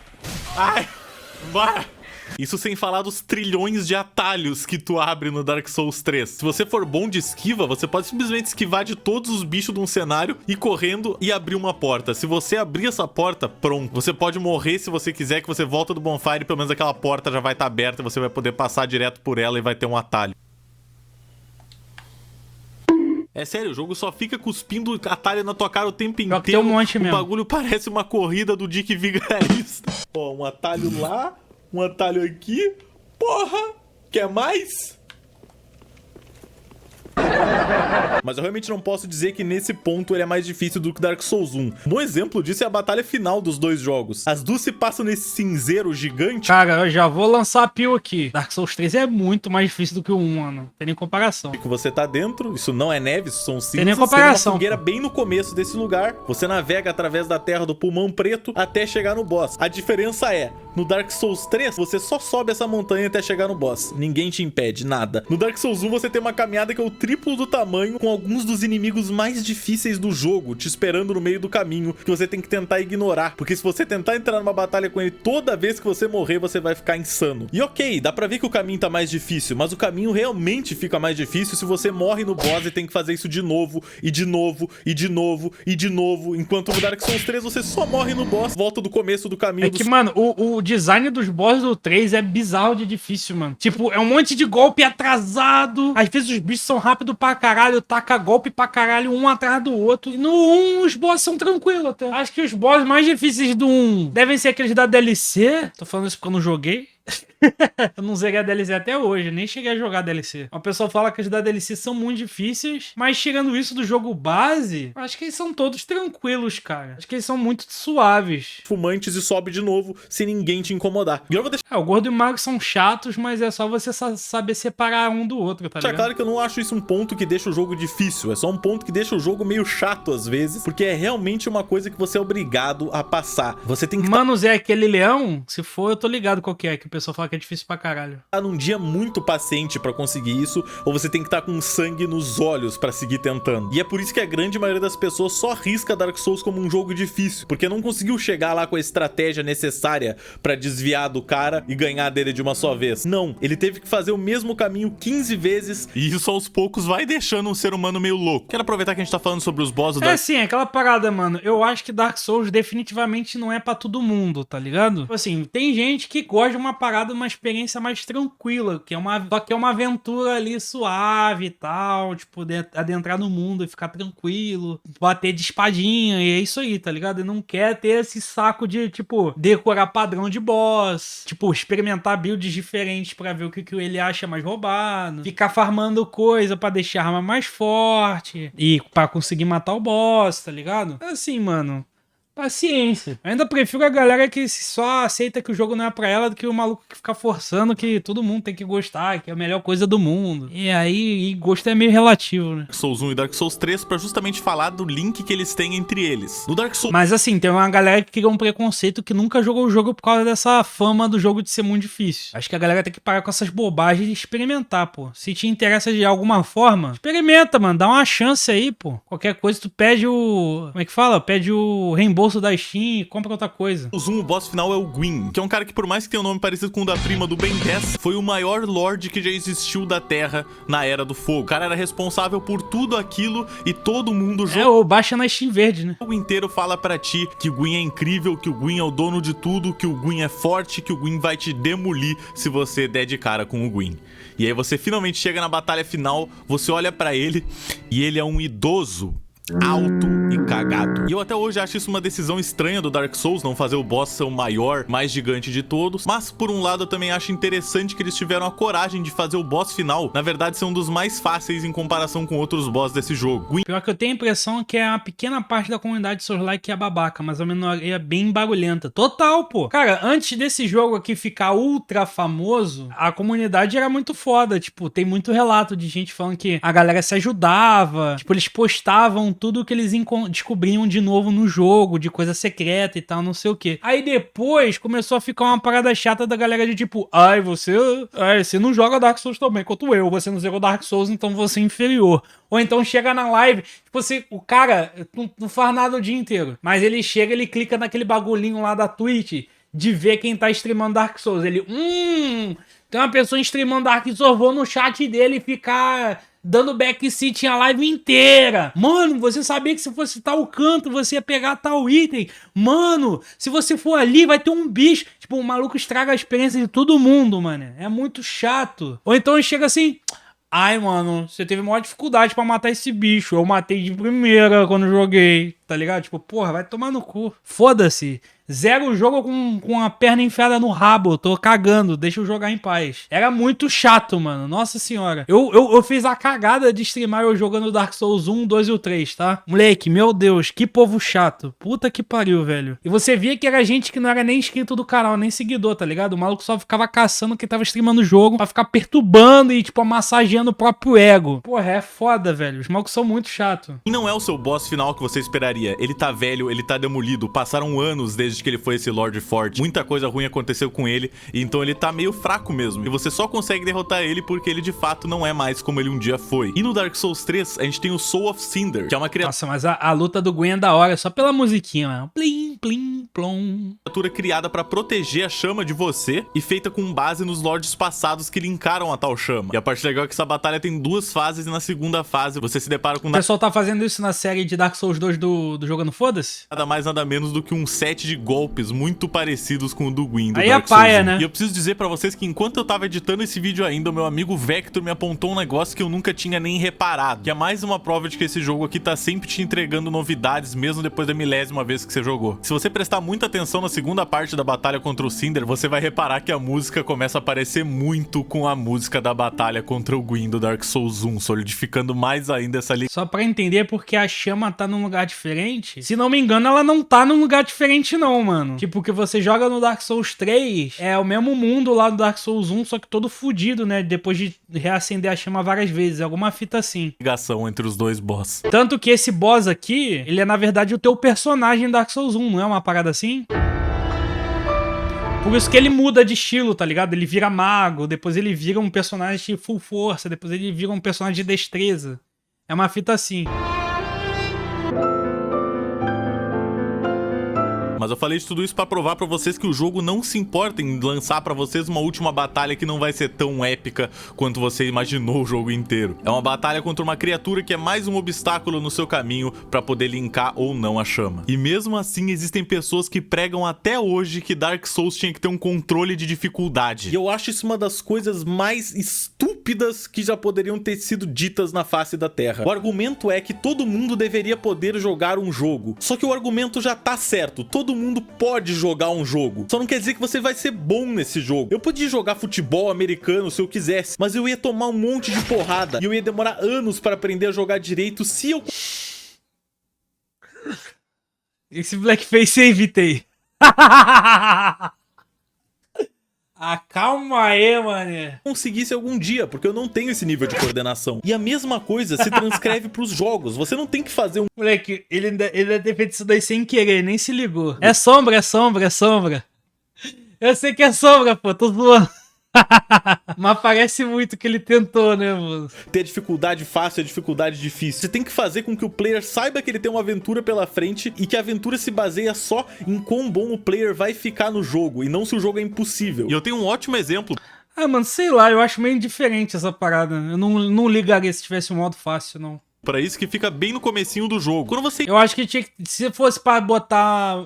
Ai! Vambora! Isso sem falar dos trilhões de atalhos que tu abre no Dark Souls 3. Se você for bom de esquiva, você pode simplesmente esquivar de todos os bichos de um cenário, ir correndo e abrir uma porta. Se você abrir essa porta, pronto. Você pode morrer se você quiser, que você volta do bonfire e pelo menos aquela porta já vai estar aberta e você vai poder passar direto por ela e vai ter um atalho. É sério, o jogo só fica cuspindo atalho na tua cara o tempo inteiro. Tem um monte mesmo. O bagulho parece uma corrida do Dick Vigarista. Ó, um atalho lá, um atalho aqui. Porra! Quer mais? Mas eu realmente não posso dizer que nesse ponto ele é mais difícil do que Dark Souls 1. Um bom exemplo disso é a batalha final dos dois jogos. As duas se passam nesse cinzeiro gigante. Cara, eu já vou lançar a pio aqui. Dark Souls 3 é muito mais difícil do que o 1, mano. Não tem nem comparação. Que você tá dentro, isso não é neve, isso são cinzas. Tem nem comparação. Tem uma fogueira bem no começo desse lugar. Você navega através da terra do pulmão preto até chegar no boss. A diferença é, no Dark Souls 3, você só sobe essa montanha até chegar no boss. Ninguém te impede, nada. No Dark Souls 1, você tem uma caminhada que é o triplo do tamanho, com alguns dos inimigos mais difíceis do jogo te esperando no meio do caminho, que você tem que tentar ignorar. Porque se você tentar entrar numa batalha com ele, toda vez que você morrer, você vai ficar insano. E ok, dá pra ver que o caminho tá mais difícil, mas o caminho realmente fica mais difícil se você morre no boss e tem que fazer isso de novo, e de novo, e de novo, e de novo. Enquanto no Dark Souls 3, você só morre no boss, volta do começo do caminho. É que, mano, o design dos bosses do 3 é bizarro de difícil, mano. Tipo, é um monte de golpe atrasado. Às vezes os bichos são rápidos pra caralho, taca golpe pra caralho, um atrás do outro. E no 1, os bosses são tranquilos até. Acho que os bosses mais difíceis do 1 devem ser aqueles da DLC. Tô falando isso porque eu não joguei. Eu não zerei a DLC até hoje, nem cheguei a jogar a DLC. O pessoal fala que os da DLC são muito difíceis, mas chegando isso do jogo base, acho que eles são todos tranquilos, cara. Acho que eles são muito suaves. Fumantes e sobe de novo, sem ninguém te incomodar. E eu vou deixar... O Gordo e o Mago são chatos, mas é só você saber separar um do outro, tá ligado? Claro que eu não acho isso um ponto que deixa o jogo difícil, é só um ponto que deixa o jogo meio chato às vezes, porque é realmente uma coisa que você é obrigado a passar. Você tem que... Mano, Zé, aquele leão, se for, eu tô ligado qual que é, que o pessoal fala que é difícil pra caralho. Tá num dia muito paciente pra conseguir isso, ou você tem que estar com sangue nos olhos pra seguir tentando. E é por isso que a grande maioria das pessoas só risca Dark Souls como um jogo difícil, porque não conseguiu chegar lá com a estratégia necessária pra desviar do cara e ganhar dele de uma só vez. Não, ele teve que fazer o mesmo caminho 15 vezes, e isso aos poucos vai deixando um ser humano meio louco. Quero aproveitar que a gente tá falando sobre os bosses do Dark... sim, aquela parada, mano. Eu acho que Dark Souls definitivamente não é pra todo mundo, tá ligado? Assim, tem gente que gosta de uma parada, uma experiência mais tranquila, só que é uma aventura ali suave e tal, tipo, adentrar no mundo e ficar tranquilo, bater de espadinha, e é isso aí, tá ligado? E não quer ter esse saco de, tipo, decorar padrão de boss, tipo, experimentar builds diferentes pra ver o que ele acha mais roubado, ficar farmando coisa pra deixar a arma mais forte e pra conseguir matar o boss, tá ligado? Assim, mano... Paciência. Eu ainda prefiro a galera que só aceita que o jogo não é pra ela do que o maluco que fica forçando que todo mundo tem que gostar, que é a melhor coisa do mundo. E aí, gosto é meio relativo, né? Dark Souls 1 e Dark Souls 3 pra justamente falar do link que eles têm entre eles. No Dark Souls... Mas assim, tem uma galera que criou um preconceito que nunca jogou o jogo por causa dessa fama do jogo de ser muito difícil. Acho que a galera tem que parar com essas bobagens e experimentar, pô. Se te interessa de alguma forma, experimenta, mano. Dá uma chance aí, pô. Qualquer coisa, tu pede o... Como é que fala? Pede o reembolso da Steam e compra outra coisa. O boss final é o Gwyn, que é um cara que, por mais que tenha um nome parecido com o da prima do Ben 10, foi o maior lord que já existiu da Terra na Era do Fogo. O cara era responsável por tudo aquilo e todo mundo ou baixa na Steam verde, né? O jogo inteiro fala pra ti que o Gwyn é incrível, que o Gwyn é o dono de tudo, que o Gwyn é forte, que o Gwyn vai te demolir se você der de cara com o Gwyn. E aí você finalmente chega na batalha final, você olha pra ele e ele é um idoso, alto e cagado. E eu até hoje acho isso uma decisão estranha do Dark Souls, não fazer o boss ser o maior, mais gigante de todos. Mas, por um lado, eu também acho interessante que eles tiveram a coragem de fazer o boss final, na verdade, ser um dos mais fáceis em comparação com outros boss desse jogo. Pior que eu tenho a impressão que é uma pequena parte da comunidade Souls-like que é babaca, mas a minoria é bem barulhenta. Total, pô. Cara, antes desse jogo aqui ficar ultra famoso, a comunidade era muito foda. Tipo, tem muito relato de gente falando que a galera se ajudava, tipo, eles postavam tudo que eles descobriam de novo no jogo, de coisa secreta e tal, não sei o que. Aí depois começou a ficar uma parada chata da galera de tipo, você não joga Dark Souls tão bem quanto eu, você não zerou Dark Souls, então você é inferior. Ou então chega na live, tipo assim, o cara não faz nada o dia inteiro, mas ele chega, ele clica naquele bagulhinho lá da Twitch de ver quem tá streamando Dark Souls. Ele, tem uma pessoa streamando Dark Souls, vou no chat dele ficar dando backseat a live inteira. Mano, você sabia que se fosse tal canto, você ia pegar tal item. Mano, se você for ali, vai ter um bicho. Tipo, o maluco estraga a experiência de todo mundo, mano. É muito chato. Ou então ele chega assim... Ai, mano, você teve maior dificuldade pra matar esse bicho. Eu matei de primeira quando joguei. tá ligado? Tipo, porra, vai tomar no cu. Foda-se. Zero o jogo com a perna enfiada no rabo. Eu tô cagando, deixa eu jogar em paz. Era muito chato, mano. Nossa senhora. Eu fiz a cagada de streamar eu jogando Dark Souls 1, 2 e o 3, tá? Moleque, meu Deus, que povo chato. Puta que pariu, velho. E você via que era gente que não era nem inscrito do canal, nem seguidor, tá ligado? O maluco só ficava caçando quem tava streamando o jogo pra ficar perturbando e, tipo, massageando o próprio ego. Porra, é foda, velho. Os malucos são muito chatos. E não é o seu boss final que você esperaria. Ele tá velho, ele tá demolido. Passaram anos desde que ele foi esse Lord forte. Muita coisa ruim aconteceu com ele, e então ele tá meio fraco mesmo. E você só consegue derrotar ele porque ele de fato não é mais como ele um dia foi. E no Dark Souls 3, a gente tem o Soul of Cinder, que é uma criatura... Nossa, mas a luta do Gwen é da hora, só pela musiquinha, mano. Plim, plim, plom. Criatura criada pra proteger a chama de você e feita com base nos lords passados que linkaram a tal chama. E a parte legal é que essa batalha tem duas fases, e na segunda fase você se depara com... O pessoal tá fazendo isso na série de Dark Souls 2 do Jogando Foda-se? Nada mais nada menos do que um set de golpes muito parecidos com o do Gwyn do aí Dark a paia, Souls 1. né? E eu preciso dizer pra vocês que enquanto eu tava editando esse vídeo ainda, o meu amigo Vector me apontou um negócio que eu nunca tinha nem reparado, que é mais uma prova de que esse jogo aqui tá sempre te entregando novidades, mesmo depois da milésima vez que você jogou. Se você prestar muita atenção na segunda parte da batalha contra o Cinder, você vai reparar que a música começa a parecer muito com a música da batalha contra o Gwyn do Dark Souls 1, solidificando mais ainda essa ligação. Só pra entender porque a chama tá num lugar diferente. Se não me engano, ela não tá num lugar diferente não, mano. Tipo, que você joga no Dark Souls 3, é o mesmo mundo lá do Dark Souls 1, só que todo fudido, né? Depois de reacender a chama várias vezes. Alguma fita assim. Ligação entre os dois boss. Tanto que esse boss aqui, ele é na verdade o teu personagem em Dark Souls 1, não é uma parada assim? Por isso que ele muda de estilo, tá ligado? Ele vira mago, depois ele vira um personagem de full força, depois ele vira um personagem de destreza. É uma fita assim. Mas eu falei de tudo isso pra provar pra vocês que o jogo não se importa em lançar pra vocês uma última batalha que não vai ser tão épica quanto você imaginou o jogo inteiro. É uma batalha contra uma criatura que é mais um obstáculo no seu caminho pra poder linkar ou não a chama. E mesmo assim existem pessoas que pregam até hoje que Dark Souls tinha que ter um controle de dificuldade. E eu acho isso uma das coisas mais estúpidas que já poderiam ter sido ditas na face da Terra. O argumento é que todo mundo deveria poder jogar um jogo. Só que o argumento já tá certo. Todo mundo pode jogar um jogo. Só não quer dizer que você vai ser bom nesse jogo. Eu podia jogar futebol americano se eu quisesse, mas eu ia tomar um monte de porrada e eu ia demorar anos para aprender a jogar direito se eu... Esse blackface eu evitei. Calma aí, mané. Conseguisse algum dia, porque eu não tenho esse nível de coordenação. E a mesma coisa se transcreve pros jogos. Você não tem que fazer um... Moleque, ele ainda ter feito isso daí sem querer, nem se ligou. É sombra, é sombra, é sombra. Eu sei que é sombra, pô, tô zoando. Mas parece muito que ele tentou, né, mano? Ter dificuldade fácil é dificuldade difícil. Você tem que fazer com que o player saiba que ele tem uma aventura pela frente e que a aventura se baseia só em quão bom o player vai ficar no jogo e não se o jogo é impossível. E eu tenho um ótimo exemplo. Ah, mano, sei lá, eu acho meio indiferente essa parada. Eu não ligaria se tivesse um modo fácil, não. Pra isso que fica bem no comecinho do jogo. Quando você... Eu acho que tinha que, se fosse pra botar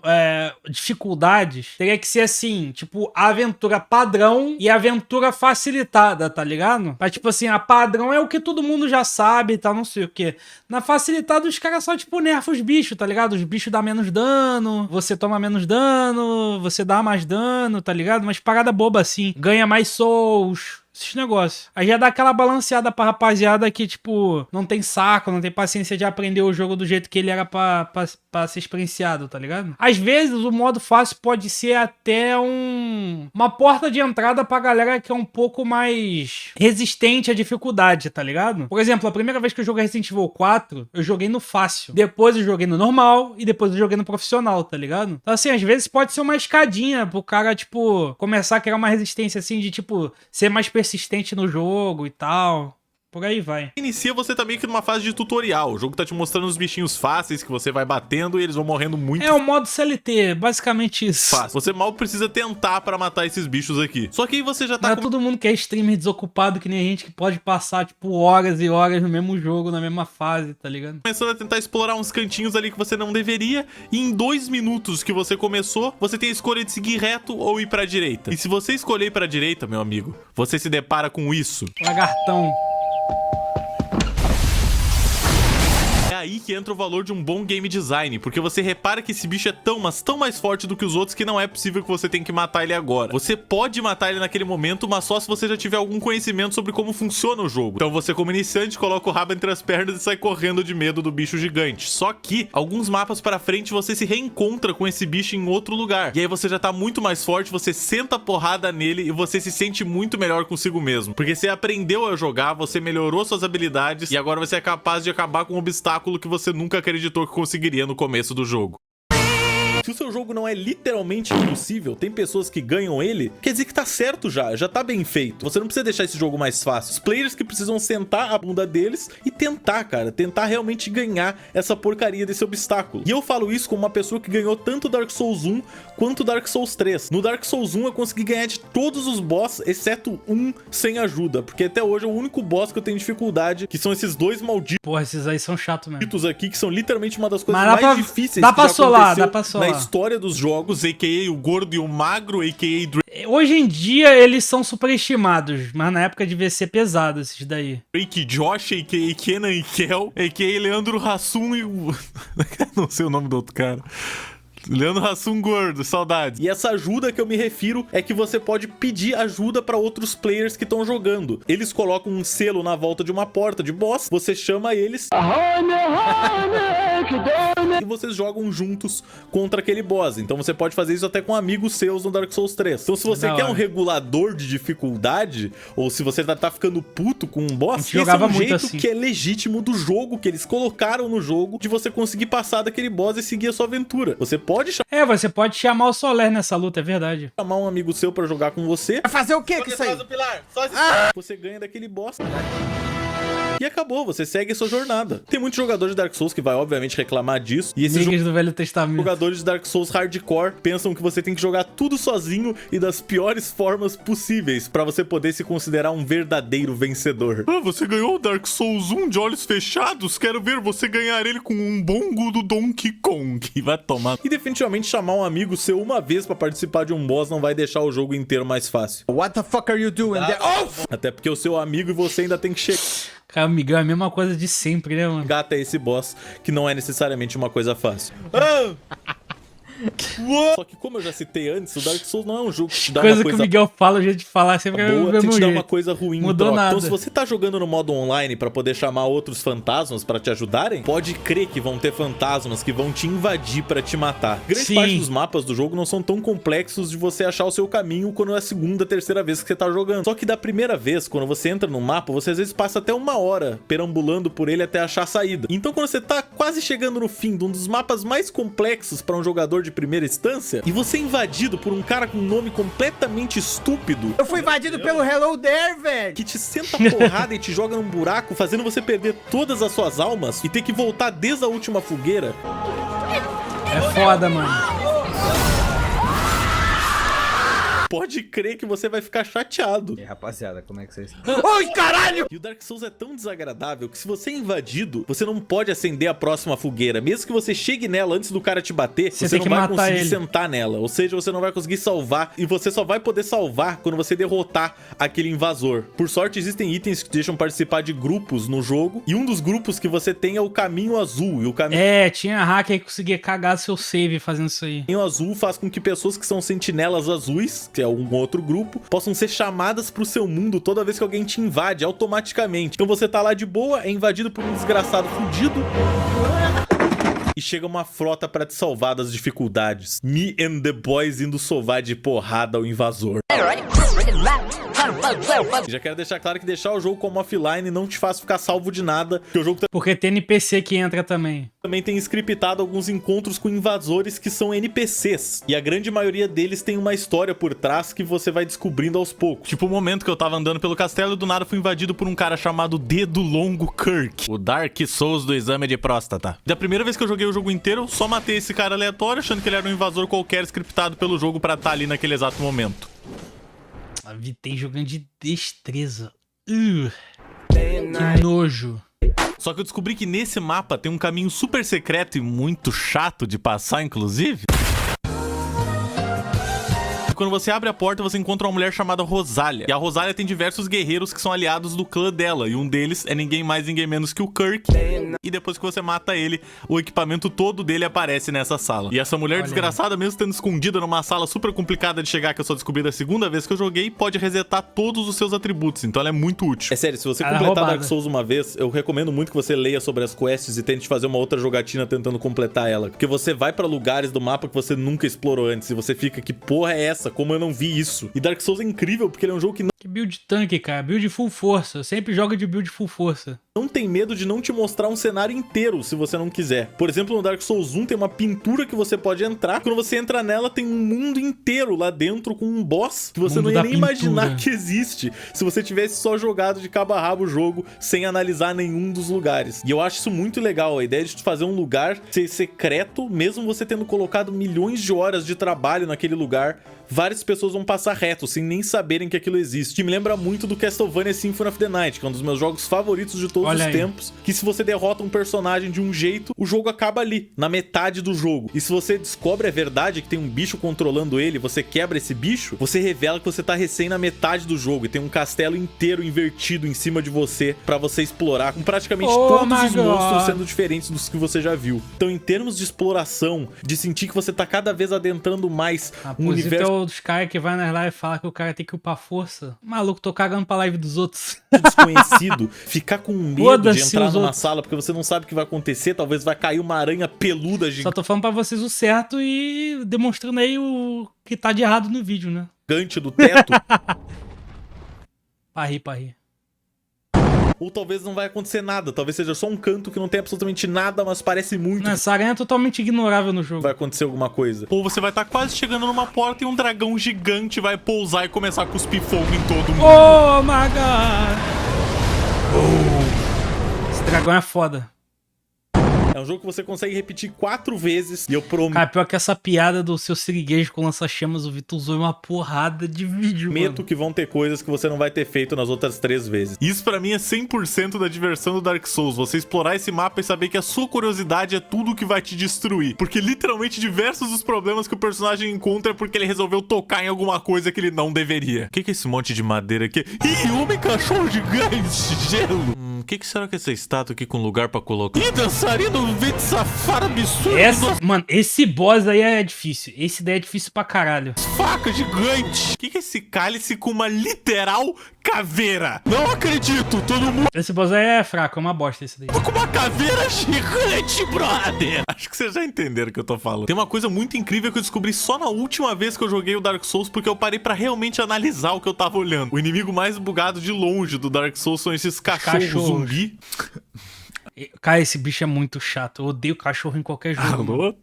dificuldades, teria que ser assim, tipo, a aventura padrão e a aventura facilitada, tá ligado? Pra, tipo assim, a padrão é o que todo mundo já sabe e tal, não sei o que. Na facilitada, os caras só, tipo, nerfam os bichos, tá ligado? Os bichos dão menos dano, você toma menos dano, você dá mais dano, tá ligado? Mas parada boba assim, ganha mais souls... esses negócios. Aí já dá aquela balanceada pra rapaziada que, tipo, não tem saco, não tem paciência de aprender o jogo do jeito que ele era pra ser experienciado, tá ligado? Às vezes, o modo fácil pode ser até uma porta de entrada pra galera que é um pouco mais resistente à dificuldade, tá ligado? Por exemplo, a primeira vez que eu joguei Resident Evil 4, eu joguei no fácil. Depois eu joguei no normal e depois eu joguei no profissional, tá ligado? Então, assim, às vezes pode ser uma escadinha pro cara, tipo, começar a criar uma resistência, assim, de, tipo, ser mais persistente no jogo e tal. Por aí vai. Inicia você também que numa fase de tutorial. O jogo tá te mostrando os bichinhos fáceis que você vai batendo e eles vão morrendo muito. É o modo CLT, basicamente isso. Fácil. Você mal precisa tentar pra matar esses bichos aqui. Só que aí você já tá... Não é todo mundo que é streamer desocupado que nem a gente que pode passar, tipo, horas e horas no mesmo jogo, na mesma fase, tá ligado? Começando a tentar explorar uns cantinhos ali que você não deveria. E em 2 minutos que você começou, você tem a escolha de seguir reto ou ir pra direita. E se você escolher ir pra direita, meu amigo, você se depara com isso. Lagartão. É aí que entra o valor de um bom game design, porque você repara que esse bicho é tão, mas tão mais forte do que os outros que não é possível que você tenha que matar ele agora. Você pode matar ele naquele momento, mas só se você já tiver algum conhecimento sobre como funciona o jogo. Então você, como iniciante, coloca o rabo entre as pernas e sai correndo de medo do bicho gigante. Só que, alguns mapas pra frente, você se reencontra com esse bicho em outro lugar. E aí você já tá muito mais forte, você senta a porrada nele e você se sente muito melhor consigo mesmo. Porque você aprendeu a jogar, você melhorou suas habilidades e agora você é capaz de acabar com um obstáculo que você nunca acreditou que conseguiria no começo do jogo. Se o seu jogo não é literalmente impossível, tem pessoas que ganham ele, quer dizer que tá certo já tá bem feito. Você não precisa deixar esse jogo mais fácil. Os players que precisam sentar a bunda deles e tentar, cara, tentar realmente ganhar essa porcaria desse obstáculo. E eu falo isso como uma pessoa que ganhou tanto Dark Souls 1 quanto Dark Souls 3. No Dark Souls 1 eu consegui ganhar de todos os boss, exceto um sem ajuda, porque até hoje é o único boss que eu tenho dificuldade, que são esses dois malditos. Porra, esses aí são chatos mesmo. Aqui, que são literalmente uma das coisas mais difíceis dá que pra já solar, dá pra aconteceu solar. na história dos jogos, a.k.a. o gordo e o magro, a.k.a. Hoje em dia eles são superestimados, mas na época devia ser pesado esses daí. Drake Josh, a.k.a. Kenan e Kel, a.k.a. Leandro Hassum e o... não sei o nome do outro cara. Leandro Hassum gordo, saudades. E essa ajuda que eu me refiro é que você pode pedir ajuda pra outros players que estão jogando. Eles colocam um selo na volta de uma porta de boss, você chama eles e vocês jogam juntos contra aquele boss. Então você pode fazer isso até com amigos seus no Dark Souls 3. Então se você quer um regulador de dificuldade, ou se você tá ficando puto com um boss, esse é um jeito assim que é legítimo do jogo, que eles colocaram no jogo, de você conseguir passar daquele boss e seguir a sua aventura. Você pode você pode chamar o Soler nessa luta, é verdade. Chamar um amigo seu pra jogar com você. Vai fazer o quê que isso aí? Você ganha daquele boss. E acabou, você segue a sua jornada. Tem muitos jogadores de Dark Souls que vai obviamente reclamar disso. E esses do Velho Testamento. Jogadores de Dark Souls hardcore pensam que você tem que jogar tudo sozinho e das piores formas possíveis pra você poder se considerar um verdadeiro vencedor. Ah, você ganhou o Dark Souls 1 de olhos fechados? Quero ver você ganhar ele com um bongo do Donkey Kong. Vai tomar. E definitivamente chamar um amigo seu uma vez pra participar de um boss não vai deixar o jogo inteiro mais fácil. What the fuck are you doing there? Até porque o seu amigo e você ainda tem que chegar. Cara, amigão, é a mesma coisa de sempre, né, mano? Até esse boss, que não é necessariamente uma coisa fácil. Só que como eu já citei antes, o Dark Souls não é um jogo que te dá coisa uma coisa que o Miguel fala, o jeito de falar sempre é boa, mesmo te dá jeito. uma coisa ruim. Mudou nada. Então se você tá jogando no modo online pra poder chamar outros fantasmas pra te ajudarem, pode crer que vão ter fantasmas que vão te invadir pra te matar. Grande parte dos mapas do jogo não são tão complexos de você achar o seu caminho quando é a segunda, terceira vez que você tá jogando. Só que da primeira vez, quando você entra no mapa, você às vezes passa até 1 hora perambulando por ele até achar a saída. Então quando você tá quase chegando no fim de um dos mapas mais complexos pra um jogador de primeira instância, e você é invadido por um cara com um nome completamente estúpido. Eu fui invadido pelo Hello There, velho. Que te senta a porrada e te joga num buraco, fazendo você perder todas as suas almas e ter que voltar desde a última fogueira. É foda, mano. Pode crer que você vai ficar chateado. E aí, rapaziada, como é que vocês... Oi, caralho! E o Dark Souls é tão desagradável que se você é invadido, você não pode acender a próxima fogueira. Mesmo que você chegue nela antes do cara te bater, você não vai conseguir sentar nela. Ou seja, você não vai conseguir salvar. E você só vai poder salvar quando você derrotar aquele invasor. Por sorte, existem itens que deixam participar de grupos no jogo. E um dos grupos que você tem é o Caminho Azul. E o caminho... tinha hacker que conseguia cagar seu save fazendo isso aí. O Caminho Azul faz com que pessoas que são sentinelas azuis, que é um outro grupo, possam ser chamadas pro seu mundo toda vez que alguém te invade automaticamente. Então você tá lá de boa, é invadido por um desgraçado fudido e chega uma frota pra te salvar das dificuldades. Me and the boys indo sovar de porrada ao invasor. Já quero deixar claro que deixar o jogo como offline não te faz ficar salvo de nada, porque o jogo porque tem NPC que entra também. Também tem scriptado alguns encontros com invasores que são NPCs. E a grande maioria deles tem uma história por trás que você vai descobrindo aos poucos. Tipo o momento que eu tava andando pelo castelo e do nada fui invadido por um cara chamado Dedo Longo Kirk. O Dark Souls do exame de próstata. Da primeira vez que eu joguei o jogo inteiro, eu só matei esse cara aleatório, achando que ele era um invasor qualquer scriptado pelo jogo pra estar ali naquele exato momento. A Vi tem jogando de destreza. Que nojo. Só que eu descobri que nesse mapa tem um caminho super secreto e muito chato de passar, inclusive. Quando você abre a porta, você encontra uma mulher chamada Rosália. E a Rosália tem diversos guerreiros que são aliados do clã dela. E um deles é ninguém mais, ninguém menos que o Kirk. E depois que você mata ele, o equipamento todo dele aparece nessa sala. E essa mulher desgraçada, mesmo estando escondida numa sala super complicada de chegar, que eu só descobri da segunda vez que eu joguei, pode resetar todos os seus atributos. Então ela é muito útil. É sério, se você completar Dark Souls uma vez, eu recomendo muito que você leia sobre as quests e tente fazer uma outra jogatina tentando completar ela. Porque você vai pra lugares do mapa que você nunca explorou antes. E você fica, que porra é essa? Como eu não vi isso? E Dark Souls é incrível porque ele é um jogo que não... Que build tanque, cara. Build full força. Eu sempre jogo de build full força. Não tem medo de não te mostrar um cenário inteiro, se você não quiser. Por exemplo, no Dark Souls 1 tem uma pintura que você pode entrar. Quando você entra nela, tem um mundo inteiro lá dentro com um boss que você não ia nem imaginar que existe se você tivesse só jogado de cabo a rabo o jogo sem analisar nenhum dos lugares. E eu acho isso muito legal, a ideia de fazer um lugar ser secreto, mesmo você tendo colocado milhões de horas de trabalho naquele lugar. Várias pessoas vão passar reto, sem nem saberem que aquilo existe. Que me lembra muito do Castlevania Symphony of the Night, que é um dos meus jogos favoritos de todos os tempos. Que se você derrota um personagem de um jeito, o jogo acaba ali, na metade do jogo. E se você descobre a verdade, que tem um bicho controlando ele, você quebra esse bicho, você revela que você tá recém na metade do jogo. E tem um castelo inteiro invertido em cima de você, pra você explorar, com praticamente todos os monstros sendo diferentes dos que você já viu. Então, em termos de exploração, de sentir que você tá cada vez adentrando mais um universo... dos caras que vai nas lives e fala que o cara tem que upar força. Maluco, tô cagando pra live dos outros. Desconhecido, ficar com medo de entrar numa sala porque você não sabe o que vai acontecer, talvez vai cair uma aranha peluda gigante. Só tô falando pra vocês o certo e demonstrando aí o que tá de errado no vídeo, né? Gigante do teto. Pra rir. Ou talvez não vai acontecer nada, talvez seja só um canto que não tem absolutamente nada, mas parece muito. Essa aranha é totalmente ignorável no jogo. Vai acontecer alguma coisa. Ou você vai estar quase chegando numa porta e um dragão gigante vai pousar e começar a cuspir fogo em todo mundo. Oh my god! Esse dragão é foda. É um jogo que você consegue repetir 4 vezes e eu prometo... Cara, pior que essa piada do seu siriguejo com lança-chamas, o Vitor usou uma porrada de vídeo, Prometo que vão ter coisas que você não vai ter feito nas outras 3 vezes. Isso pra mim é 100% da diversão do Dark Souls. Você explorar esse mapa e saber que a sua curiosidade é tudo que vai te destruir. Porque literalmente diversos dos problemas que o personagem encontra é porque ele resolveu tocar em alguma coisa que ele não deveria. O que é esse monte de madeira aqui? Ih, homem cachorro gigante, gelo. O que será que é essa estátua aqui com lugar pra colocar? Ih, dançarino vento safado absurdo. Mano, esse boss aí é difícil. Esse daí é difícil pra caralho. Faca gigante. O que é esse cálice com uma literal caveira? Não acredito, todo mundo... Esse boss aí é fraco, é uma bosta esse daí. Com uma caveira gigante, brother. Acho que vocês já entenderam o que eu tô falando. Tem uma coisa muito incrível que eu descobri só na última vez que eu joguei o Dark Souls, porque eu parei pra realmente analisar o que eu tava olhando. O inimigo mais bugado de longe do Dark Souls são esses cachorros zumbi. Cara, esse bicho é muito chato. Eu odeio cachorro em qualquer jogo. Alô?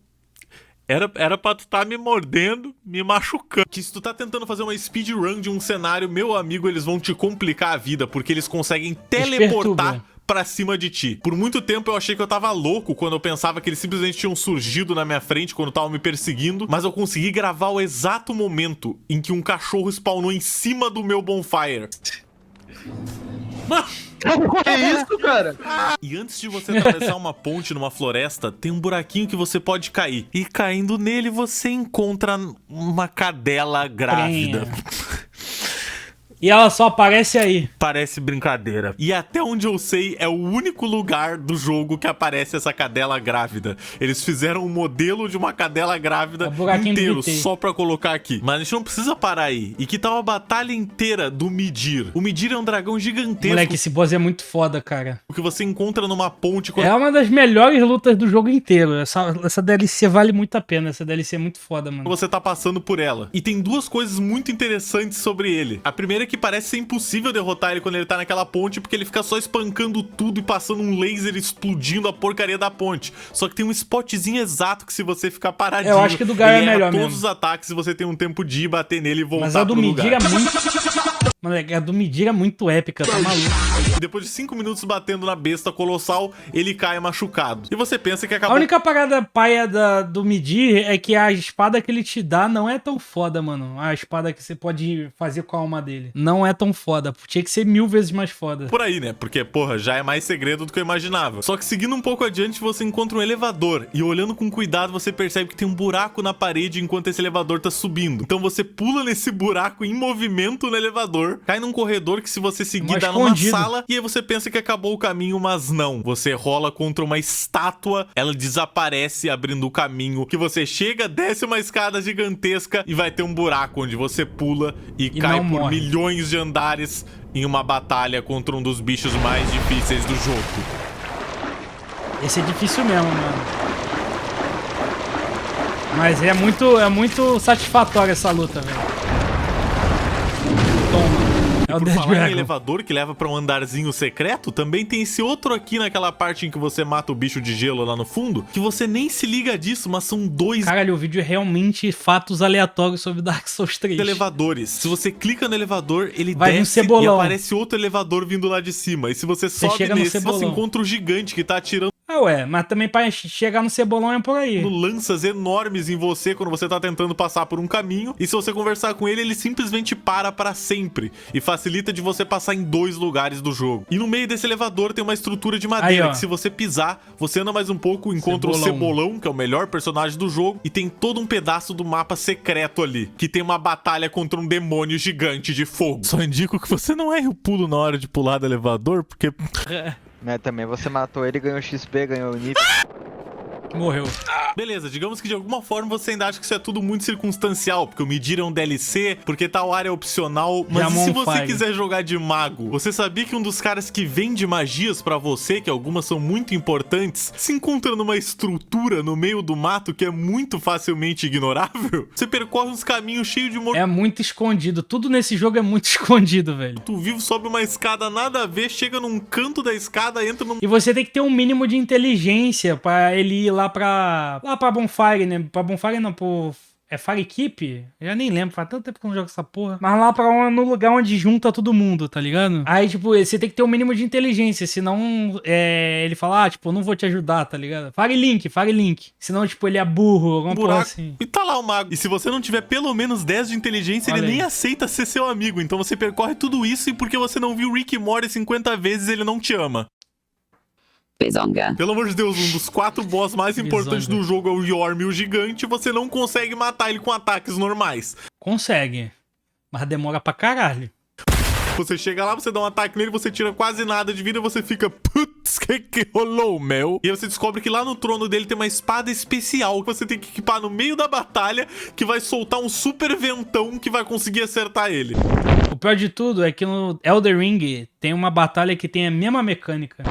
Era pra tu tá me mordendo, me machucando. Que se tu tá tentando fazer uma speedrun de um cenário, meu amigo, eles vão te complicar a vida, porque eles conseguem teleportar pra cima de ti. Por muito tempo eu achei que eu tava louco quando eu pensava que eles simplesmente tinham surgido na minha frente quando estavam me perseguindo, mas eu consegui gravar o exato momento em que um cachorro spawnou em cima do meu bonfire. Que isso, cara? E antes de você atravessar uma ponte numa floresta, tem um buraquinho que você pode cair. E caindo nele, você encontra uma cadela grávida. E ela só aparece aí. Parece brincadeira. E até onde eu sei, é o único lugar do jogo que aparece essa cadela grávida. Eles fizeram um modelo de uma cadela grávida inteiro, só pra colocar aqui. Mas a gente não precisa parar aí. E que tal a batalha inteira do Midir? O Midir é um dragão gigantesco. Moleque, esse boss é muito foda, cara. O que você encontra numa ponte... É uma das melhores lutas do jogo inteiro. Essa DLC vale muito a pena. Essa DLC é muito foda, mano. Você tá passando por ela. E tem 2 coisas muito interessantes sobre ele. A primeira é que parece ser impossível derrotar ele quando ele tá naquela ponte, porque ele fica só espancando tudo e passando um laser explodindo a porcaria da ponte. Só que tem um spotzinho exato que se você ficar paradinho... Eu acho que do Gaio é melhor todos mesmo. os ataques se você tem um tempo de ir bater nele e voltar Mas a do pro lugar. Midir é muito... Mano, a do Midir é muito épica, tá maluco. Depois de 5 minutos batendo na besta colossal, ele cai machucado. E você pensa que A acabou... única parada paia do Midir é que a espada que ele te dá não é tão foda, mano. A espada que você pode fazer com a alma dele. Não é tão foda. Tinha que ser 1000 vezes mais foda. Por aí, né? Porque, porra, já é mais segredo do que eu imaginava. Só que seguindo um pouco adiante, você encontra um elevador. E olhando com cuidado, você percebe que tem um buraco na parede enquanto esse elevador tá subindo. Então você pula nesse buraco em movimento no elevador, cai num corredor que se você seguir dá numa sala, e aí você pensa que acabou o caminho, mas não. Você rola contra uma estátua, ela desaparece abrindo o caminho, que você chega, desce uma escada gigantesca e vai ter um buraco onde você pula e cai por morre. Milhões de andares em uma batalha contra um dos bichos mais difíceis do jogo. Esse é difícil mesmo, mano. Mas é muito satisfatória essa luta, velho. Toma. É o por Dead falar em Dragon. elevador que leva pra um andarzinho secreto, também tem esse outro aqui naquela parte em que você mata o bicho de gelo lá no fundo, que você nem se liga disso, mas são 2 Caralho, o vídeo é realmente fatos aleatórios sobre Dark Souls 3. elevadores. Se você clica no elevador, ele Vai vir um desce e cebolão. aparece outro elevador vindo lá de cima. E se você sobe chega no nesse, cebolão. você encontra o gigante que tá atirando Ah, ué, mas também pra chegar no cebolão é por aí. lanças enormes em você quando você tá tentando passar por um caminho. E se você conversar com ele simplesmente para pra sempre. E facilita de você passar em 2 lugares do jogo. E no meio desse elevador tem uma estrutura de madeira Aí, ó. que se você pisar, você anda mais um pouco, encontra Cebolão. o Cebolão, que é o melhor personagem do jogo. E tem todo um pedaço do mapa secreto ali, que tem uma batalha contra um demônio gigante de fogo. Só indico que você não erre o pulo na hora de pular do elevador, porque... Mas também você matou ele, ganhou XP, ganhou nível. Morreu. Beleza, digamos que de alguma forma você ainda acha que isso é tudo muito circunstancial, porque o Midir é um DLC, porque tal área é opcional, mas e se você Fire. quiser jogar de mago? Você sabia que um dos caras que vende magias pra você, que algumas são muito importantes, se encontra numa estrutura no meio do mato que é muito facilmente ignorável? Você percorre uns caminhos cheios de É muito escondido. Tudo nesse jogo é muito escondido, velho. Tu vive, sobe uma escada nada a ver, chega num canto da escada, entra num... E você tem que ter um mínimo de inteligência pra ele ir lá pra Bonfire, né? Pra Bonfire não, pro... É Firekeep? Eu já nem lembro, faz tanto tempo que eu não jogo essa porra. Mas lá no lugar onde junta todo mundo, tá ligado? Aí, tipo, você tem que ter um mínimo de inteligência, senão ele fala, tipo, eu não vou te ajudar, tá ligado? Firelink. Senão, tipo, ele é burro, alguma coisa assim. E tá lá o mago. E se você não tiver pelo menos 10 de inteligência, Olha ele aí. nem aceita ser seu amigo. Então você percorre tudo isso e porque você não viu Rick e Morty 50 vezes, ele não te ama. Bizonga. Pelo amor de Deus, um dos 4 boss mais importantes do jogo é o Yorm, o gigante, e você não consegue matar ele com ataques normais. Consegue. Mas demora pra caralho. Você chega lá, você dá um ataque nele, você tira quase nada de vida e você fica... Putz, que rolou, meu? E aí você descobre que lá no trono dele tem uma espada especial que você tem que equipar no meio da batalha, que vai soltar um super ventão que vai conseguir acertar ele. O pior de tudo é que no Elden Ring tem uma batalha que tem a mesma mecânica.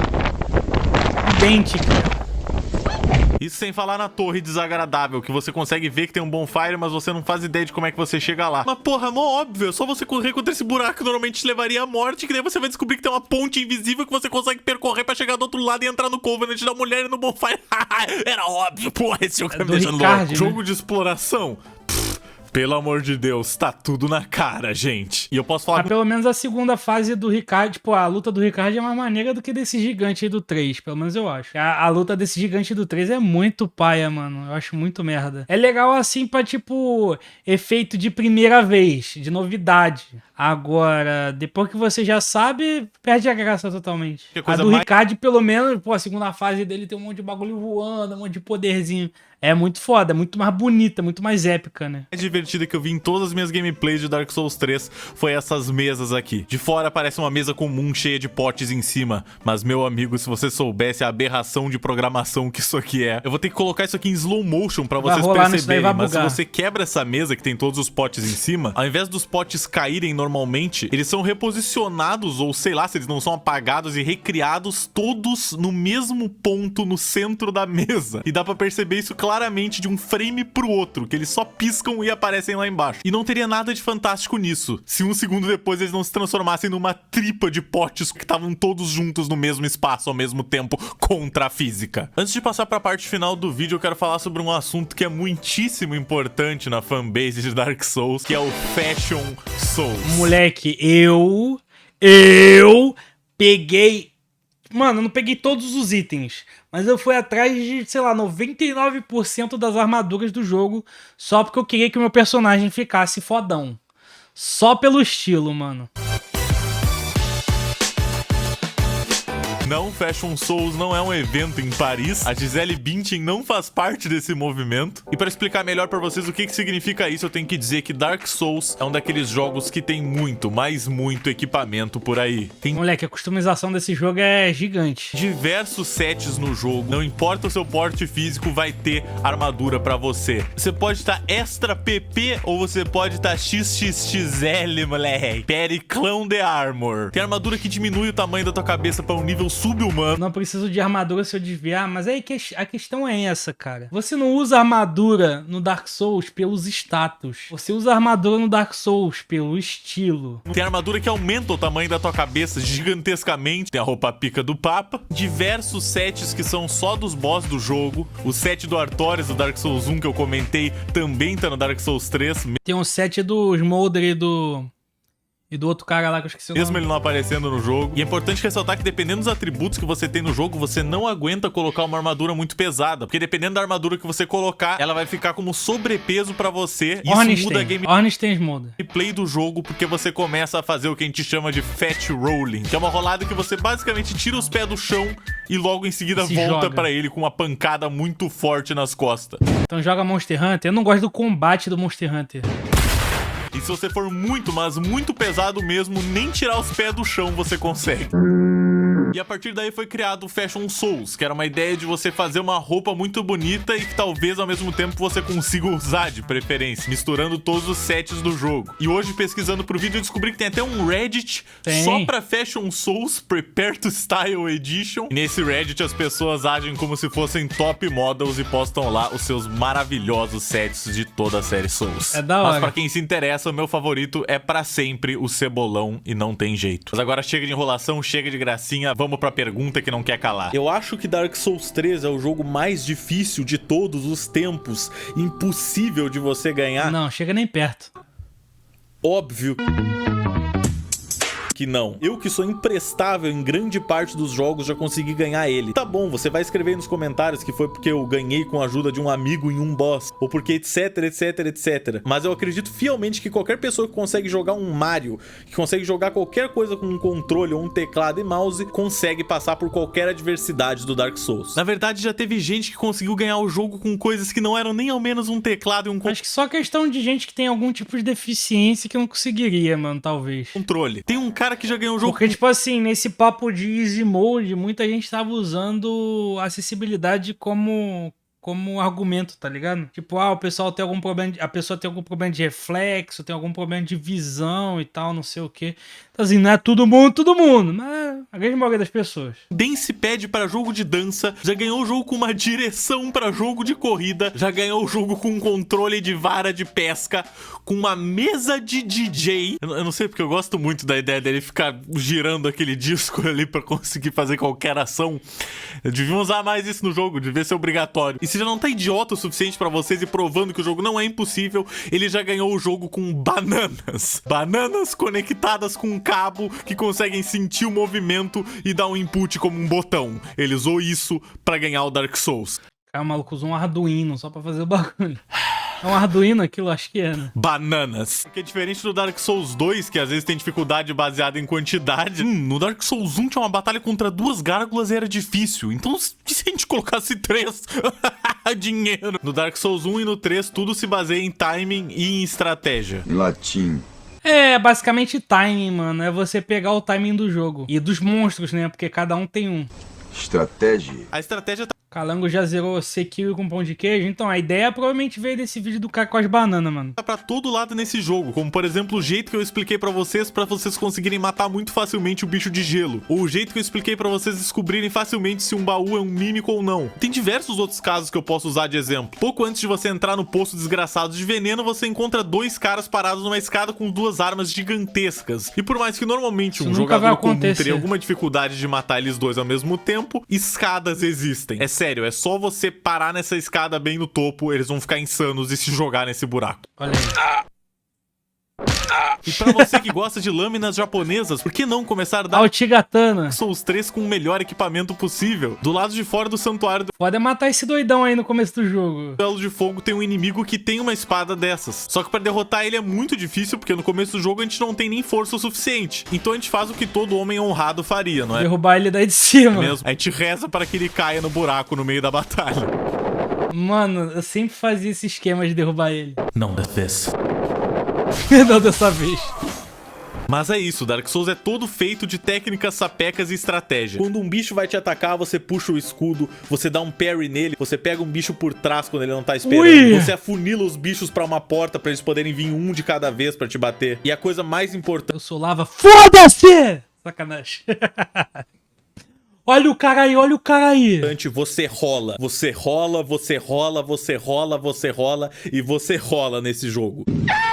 Idêntica. Isso sem falar na torre desagradável, que você consegue ver que tem um bonfire, mas você não faz ideia de como é que você chega lá. Mas porra, mó óbvio, é só você correr contra esse buraco que normalmente te levaria à morte, que daí você vai descobrir que tem uma ponte invisível que você consegue percorrer pra chegar do outro lado e entrar no Covenant da mulher e no bonfire. Era óbvio, porra, esse jogo tá me deixando louco. Né? Jogo de exploração. Pelo amor de Deus, tá tudo na cara, gente. E eu posso falar... Mas pelo menos a segunda fase do Ricard, tipo, a luta do Ricard é mais maneira do que desse gigante aí do 3, pelo menos eu acho. A luta desse gigante do 3 é muito paia, mano. Eu acho muito merda. É legal assim pra, tipo, efeito de primeira vez, de novidade. Agora, depois que você já sabe, perde a graça totalmente. A do Ricard, pelo menos, pô, a segunda fase dele tem um monte de bagulho voando, um monte de poderzinho. É muito foda, é muito mais bonita, muito mais épica, né? A divertida que eu vi em todas as minhas gameplays de Dark Souls 3 foi essas mesas aqui. De fora parece uma mesa comum cheia de potes em cima, mas meu amigo, se você soubesse a aberração de programação que isso aqui é, eu vou ter que colocar isso aqui em slow motion pra vocês perceberem, mas se você quebra essa mesa que tem todos os potes em cima, ao invés dos potes caírem normalmente, eles são reposicionados, ou sei lá, se eles não são apagados e recriados todos no mesmo ponto no centro da mesa. E dá pra perceber isso claramente claramente de um frame pro outro, que eles só piscam e aparecem lá embaixo. E não teria nada de fantástico nisso, se um segundo depois eles não se transformassem numa tripa de potes que estavam todos juntos no mesmo espaço ao mesmo tempo contra a física. Antes de passar pra parte final do vídeo, eu quero falar sobre um assunto que é muitíssimo importante na fanbase de Dark Souls, que é o Fashion Souls. Moleque, eu peguei... Mano, eu não peguei todos os itens, mas eu fui atrás de, sei lá, 99% das armaduras do jogo, só porque eu queria que o meu personagem ficasse fodão. Só pelo estilo, mano. Não, Fashion Souls não é um evento em Paris. A Gisele Bündchen não faz parte desse movimento. E pra explicar melhor pra vocês o que significa isso, eu tenho que dizer que Dark Souls é um daqueles jogos que tem muito, mas muito equipamento por aí. Tem Moleque, a customização desse jogo é gigante. diversos sets no jogo. Não importa o seu porte físico, vai ter armadura pra você. Você pode estar extra PP ou você pode estar XXXL, moleque. Periclão de Armor. Tem armadura que diminui o tamanho da tua cabeça pra um nível sub-humano. Não preciso de armadura se eu desviar, mas aí que a questão é essa, cara. Você não usa armadura no Dark Souls pelos status. Você usa armadura no Dark Souls pelo estilo. Tem armadura que aumenta o tamanho da tua cabeça gigantescamente. Tem a roupa pica do Papa. Diversos sets que são só dos boss do jogo. O set do Artorias do Dark Souls 1 que eu comentei também tá no Dark Souls 3. Tem um set do Smolder e do outro cara lá que eu esqueci o nome. Mesmo ele não aparecendo no jogo. E é importante ressaltar que dependendo dos atributos que você tem no jogo, você não aguenta colocar uma armadura muito pesada. Porque dependendo da armadura que você colocar, ela vai ficar como sobrepeso pra você. Isso muda a gameplay do jogo, porque você começa a fazer o que a gente chama de fat rolling, que é uma rolada que você basicamente tira os pés do chão e logo em seguida volta pra ele com uma pancada muito forte nas costas. Então joga Monster Hunter. Eu não gosto do combate do Monster Hunter. E se você for muito, mas muito pesado mesmo, nem tirar os pés do chão você consegue. E a partir daí foi criado o Fashion Souls, que era uma ideia de você fazer uma roupa muito bonita e que talvez ao mesmo tempo você consiga usar de preferência, misturando todos os sets do jogo. E hoje, pesquisando pro vídeo, eu descobri que tem até um Reddit só pra Fashion Souls Prepare to Style Edition. E nesse Reddit as pessoas agem como se fossem top models e postam lá os seus maravilhosos sets de toda a série Souls. É da hora. Mas pra quem se interessa, o meu favorito é pra sempre o Cebolão e não tem jeito. Mas agora chega de enrolação, chega de gracinha, vamos pra pergunta que não quer calar. Eu acho que Dark Souls 3 é o jogo mais difícil de todos os tempos, impossível de você ganhar. Não, chega nem perto. Óbvio que não. Eu que sou imprestável em grande parte dos jogos já consegui ganhar ele. Tá bom, você vai escrever aí nos comentários que foi porque eu ganhei com a ajuda de um amigo em um boss, ou porque etc, etc, etc. Mas eu acredito fielmente que qualquer pessoa que consegue jogar um Mario, que consegue jogar qualquer coisa com um controle ou um teclado e mouse, consegue passar por qualquer adversidade do Dark Souls. Na verdade, já teve gente que conseguiu ganhar o jogo com coisas que não eram nem ao menos um teclado e um controle. Acho que só questão de gente que tem algum tipo de deficiência que não conseguiria, mano, talvez. Controle. Tem um cara que já ganhou o jogo. Porque, tipo assim, nesse papo de easy mode, muita gente tava usando acessibilidade como argumento, tá ligado? Tipo, o pessoal tem algum problema, a pessoa tem algum problema de reflexo, tem algum problema de visão e tal, não sei o quê. Então, assim, não é todo mundo, mas a grande maioria das pessoas. Dancepad para jogo de dança, já ganhou o jogo com uma direção para jogo de corrida, já ganhou o jogo com um controle de vara de pesca, com uma mesa de DJ. Eu não sei porque eu gosto muito da ideia dele ficar girando aquele disco ali para conseguir fazer qualquer ação. Deviam usar mais isso no jogo, devia ser obrigatório. E se já não tá idiota o suficiente pra vocês e provando que o jogo não é impossível, ele já ganhou o jogo com bananas. Bananas conectadas com um cabo que conseguem sentir o movimento e dar um input como um botão. Ele usou isso pra ganhar o Dark Souls. Cara, o maluco usou um Arduino só pra fazer o bagulho. É um Arduino aquilo, acho que é, né? Bananas. Porque diferente do Dark Souls 2, que às vezes tem dificuldade baseada em quantidade, no Dark Souls 1 tinha uma batalha contra 2 gárgulas e era difícil. Então, se a gente colocasse 3? Dinheiro. No Dark Souls 1 e no 3, tudo se baseia em timing e em estratégia. Em latim. É, basicamente timing, mano. É você pegar o timing do jogo. E dos monstros, né? Porque cada um tem um. Estratégia. A estratégia Calango já zerou Sekiro com pão de queijo? Então, a ideia provavelmente veio desse vídeo do cara com as bananas, mano. Tá pra todo lado nesse jogo, como por exemplo o jeito que eu expliquei pra vocês conseguirem matar muito facilmente o bicho de gelo, ou o jeito que eu expliquei pra vocês descobrirem facilmente se um baú é um mímico ou não. Tem diversos outros casos que eu posso usar de exemplo. Pouco antes de você entrar no poço desgraçado de veneno, você encontra dois caras parados numa escada com duas armas gigantescas. E por mais que normalmente um jogador comum teria alguma dificuldade de matar eles dois ao mesmo tempo, escadas existem. É sério, é só você parar nessa escada bem no topo, eles vão ficar insanos e se jogar nesse buraco. Olha aí. E pra você que gosta de lâminas japonesas, por que não começar a dar Altigatana Souls 3 com o melhor equipamento possível? Do lado de fora do santuário do Pode matar esse doidão aí no começo do jogo. Duelo de Fogo tem um inimigo que tem uma espada dessas. Só que pra derrotar ele é muito difícil, porque no começo do jogo a gente não tem nem força o suficiente. Então a gente faz o que todo homem honrado faria, não é? Derrubar ele daí de cima. Mesmo. A gente reza para que ele caia no buraco no meio da batalha. Mano, eu sempre fazia esse esquema de derrubar ele. Não dessa vez. Não dessa vez. Mas é isso, Dark Souls é todo feito de técnicas sapecas e estratégia. Quando um bicho vai te atacar, você puxa o escudo, você dá um parry nele, você pega um bicho por trás quando ele não tá esperando, você afunila os bichos pra uma porta pra eles poderem vir um de cada vez pra te bater. E a coisa mais importante... Eu sou lava, foda-se! Sacanagem. Olha o cara aí, olha o cara aí. Você rola, você rola, você rola, você rola, você rola e você rola nesse jogo.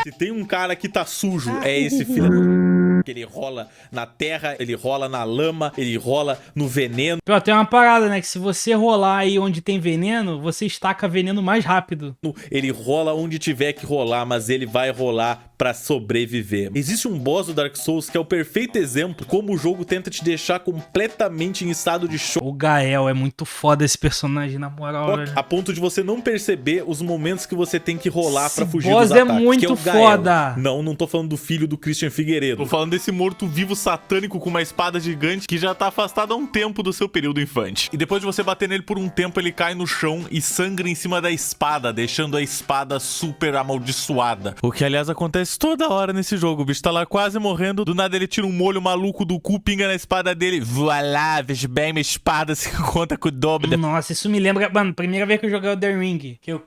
Se tem um cara que tá sujo, é esse filho. Ele rola na terra, ele rola na lama, ele rola no veneno. Pior, tem uma parada, né? Que se você rolar aí onde tem veneno, você estaca veneno mais rápido. Ele rola onde tiver que rolar, mas ele vai rolar pra sobreviver. Existe um boss do Dark Souls que é o perfeito exemplo como o jogo tenta te deixar completamente em estado de choque. O Gael é muito foda esse personagem, na moral. A ponto de você não perceber os momentos que você tem que rolar pra fugir dos ataques. É muito foda. Não tô falando do filho do Christian Figueiredo. Tô falando desse morto-vivo satânico com uma espada gigante que já tá afastado há um tempo do seu período infante. E depois de você bater nele por um tempo, ele cai no chão e sangra em cima da espada, deixando a espada super amaldiçoada. O que, aliás, acontece toda hora nesse jogo. O bicho tá lá quase morrendo, do nada ele tira um molho maluco do cu, pinga na espada dele. Voilá, veja bem, minha espada se conta com o dobro. Nossa, isso me lembra... Mano, primeira vez que eu joguei o The Ring, que eu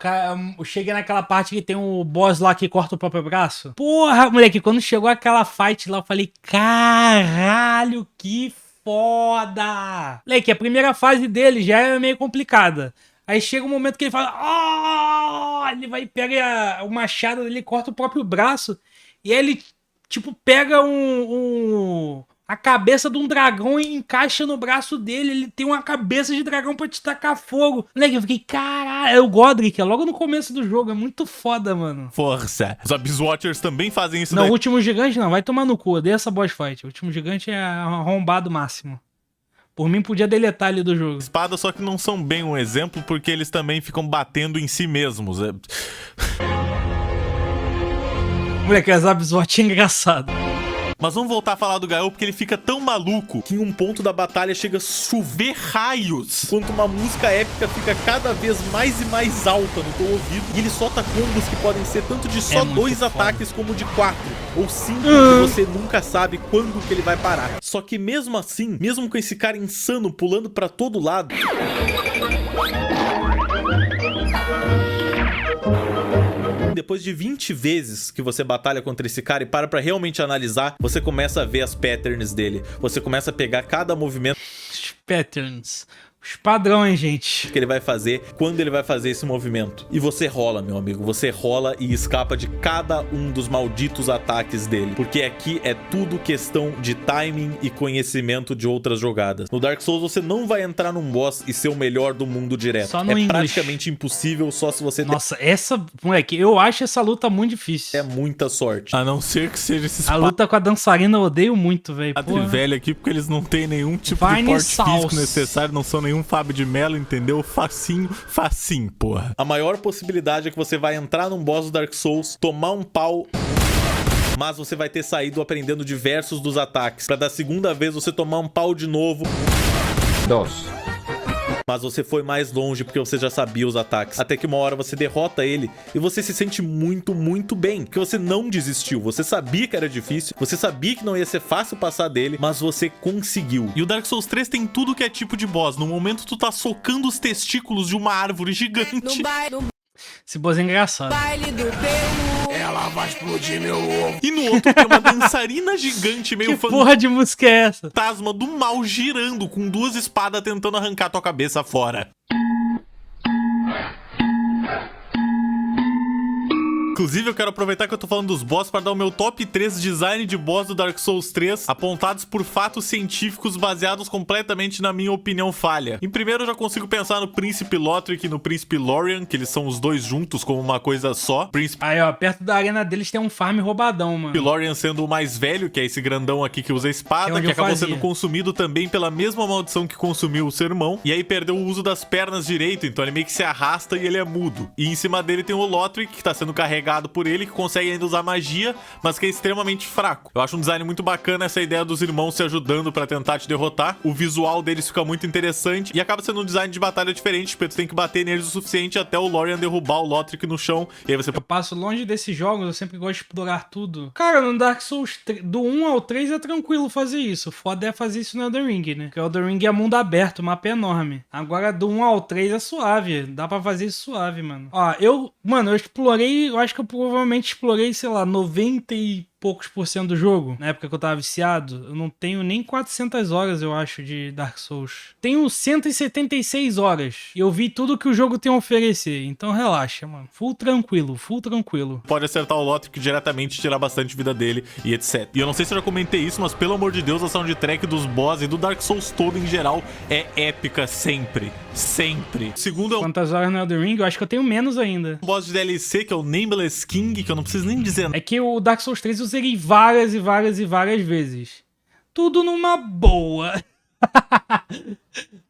cheguei naquela parte que tem o boss lá que corta o próprio braço. Porra, moleque, quando chegou aquela fight lá, eu falei, caralho, que foda! Moleque, a primeira fase dele já é meio complicada. Aí chega um momento que ele fala, ele vai e pega o machado dele, corta o próprio braço, e aí ele, tipo, pega a cabeça de um dragão e encaixa no braço dele. Ele tem uma cabeça de dragão pra te tacar fogo. Moleque, eu fiquei, caralho, é o Godric, é logo no começo do jogo, é muito foda, mano. Força. Os Abyss Watchers também fazem isso. Não, o Último Gigante não, vai tomar no cu, odeio essa boss fight. O Último Gigante é arrombado máximo. Por mim, podia deletar ele do jogo. Espadas, só que não são bem um exemplo, porque eles também ficam batendo em si mesmos. Moleque, as Abyss Watch é engraçado. Mas vamos voltar a falar do Gael, porque ele fica tão maluco que em um ponto da batalha chega a chover raios, enquanto uma música épica fica cada vez mais e mais alta no teu ouvido, e ele solta combos que podem ser tanto de só 2 ataques como de 4 ou 5, que você nunca sabe quando que ele vai parar. Só que mesmo assim, mesmo com esse cara insano pulando pra todo lado, depois de 20 vezes que você batalha contra esse cara e para pra realmente analisar, você começa a ver as patterns dele. Você começa a pegar cada movimento. Patterns. Os padrões, gente. Que ele vai fazer, quando ele vai fazer esse movimento. E você rola, meu amigo. Você rola e escapa de cada um dos malditos ataques dele. Porque aqui é tudo questão de timing e conhecimento de outras jogadas. No Dark Souls você não vai entrar num boss e ser o melhor do mundo direto. Só no praticamente impossível só se você... Nossa, moleque, eu acho essa luta muito difícil. É muita sorte. A não ser que seja esses... A luta com a dançarina eu odeio muito, velho. Velho aqui, porque eles não têm nenhum tipo de porte físico necessário, não são nenhum Fábio de Mello, entendeu? Facinho, porra. A maior possibilidade é que você vai entrar num boss do Dark Souls, tomar um pau, mas você vai ter saído aprendendo diversos dos ataques, pra da segunda vez você tomar um pau de novo. 2. Mas você foi mais longe porque você já sabia os ataques. Até que uma hora você derrota ele e você se sente muito, muito bem. Porque você não desistiu. Você sabia que era difícil. Você sabia que não ia ser fácil passar dele. Mas você conseguiu. E o Dark Souls 3 tem tudo que é tipo de boss. No momento tu tá socando os testículos de uma árvore gigante. Esse boss é engraçado. Ela vai explodir meu ovo. E no outro tem uma dançarina gigante meio Que porra de música é essa? Fantasma do mal girando com duas espadas tentando arrancar tua cabeça fora. Inclusive, eu quero aproveitar que eu tô falando dos boss para dar o meu top 3 design de boss do Dark Souls 3, apontados por fatos científicos baseados completamente na minha opinião falha. Em primeiro, eu já consigo pensar no Príncipe Lothric e no Príncipe Lorian, que eles são os dois juntos como uma coisa só. Príncipe... Aí, ó, perto da arena deles tem um farm roubadão, mano. Lorian sendo o mais velho, que é esse grandão aqui que usa espada, que acabou sendo consumido também pela mesma maldição que consumiu o seu irmão. E aí perdeu o uso das pernas direito, então ele meio que se arrasta e ele é mudo. E em cima dele tem o Lothric, que tá sendo carregado por ele, que consegue ainda usar magia, mas que é extremamente fraco. Eu acho um design muito bacana essa ideia dos irmãos se ajudando pra tentar te derrotar. O visual deles fica muito interessante e acaba sendo um design de batalha diferente, porque tu tem que bater neles o suficiente até o Lorian derrubar o Lothric no chão. E aí você... Eu passo longe desses jogos, eu sempre gosto de explorar tudo. Cara, no Dark Souls do 1 ao 3 é tranquilo fazer isso. O foda é fazer isso no Elden Ring, né? Porque o Elden Ring é mundo aberto, o mapa é enorme. Agora do 1 ao 3 é suave. Dá pra fazer isso suave, mano. Ó, eu explorei, eu acho que eu provavelmente explorei, sei lá, 90 e poucos % do jogo, na época que eu tava viciado. Eu não tenho nem 400 horas, eu acho, de Dark Souls. Tenho 176 horas. E eu vi tudo que o jogo tem a oferecer. Então relaxa, mano. Full tranquilo, full tranquilo. Pode acertar o Lothric diretamente, tirar bastante vida dele e etc. E eu não sei se eu já comentei isso, mas pelo amor de Deus, a soundtrack dos boss e do Dark Souls todo em geral é épica sempre. Sempre. Segundo é Quantas horas no Elden Ring? Eu acho que eu tenho menos ainda. Um boss de DLC, que é o Nameless King, que eu não preciso nem dizer. É que o Dark Souls 3 eu zerei várias e várias e várias vezes. Tudo numa boa.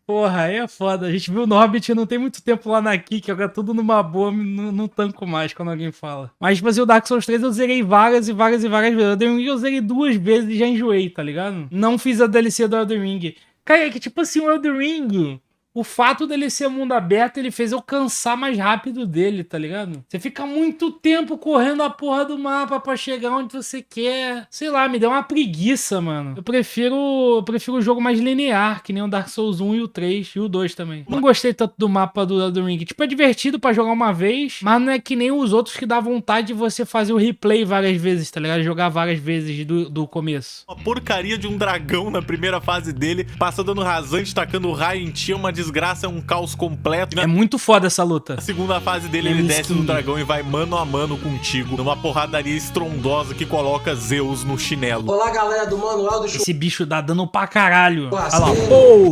Porra, aí é foda. A gente viu no Hobbit, não tem muito tempo lá na Kik, agora tudo numa boa, não tanco mais quando alguém fala. Mas, tipo assim, o Dark Souls 3 eu zerei várias e várias e várias vezes. O Elden Ring eu zerei 2 vezes e já enjoei, tá ligado? Não fiz a DLC do Elden Ring. Cara, é que tipo assim, o Elden Ring... O fato dele ser mundo aberto, ele fez eu cansar mais rápido dele, tá ligado? Você fica muito tempo correndo a porra do mapa pra chegar onde você quer. Sei lá, me deu uma preguiça, mano. Eu prefiro o jogo mais linear, que nem o Dark Souls 1 e o 3 e o 2 também. Não gostei tanto do mapa do Elden Ring. Tipo, é divertido pra jogar uma vez, mas não é que nem os outros que dá vontade de você fazer o replay várias vezes, tá ligado? Jogar várias vezes do começo. Uma porcaria de um dragão na primeira fase dele, passa dando rasante, tacando raio em ti, uma desgraça, é um caos completo. É muito foda essa luta. Na segunda fase dele, ele desce do dragão e vai mano a mano contigo, numa porradaria estrondosa que coloca Zeus no chinelo. Olá, galera do Manual do Esse bicho dá dano pra caralho. Olha lá,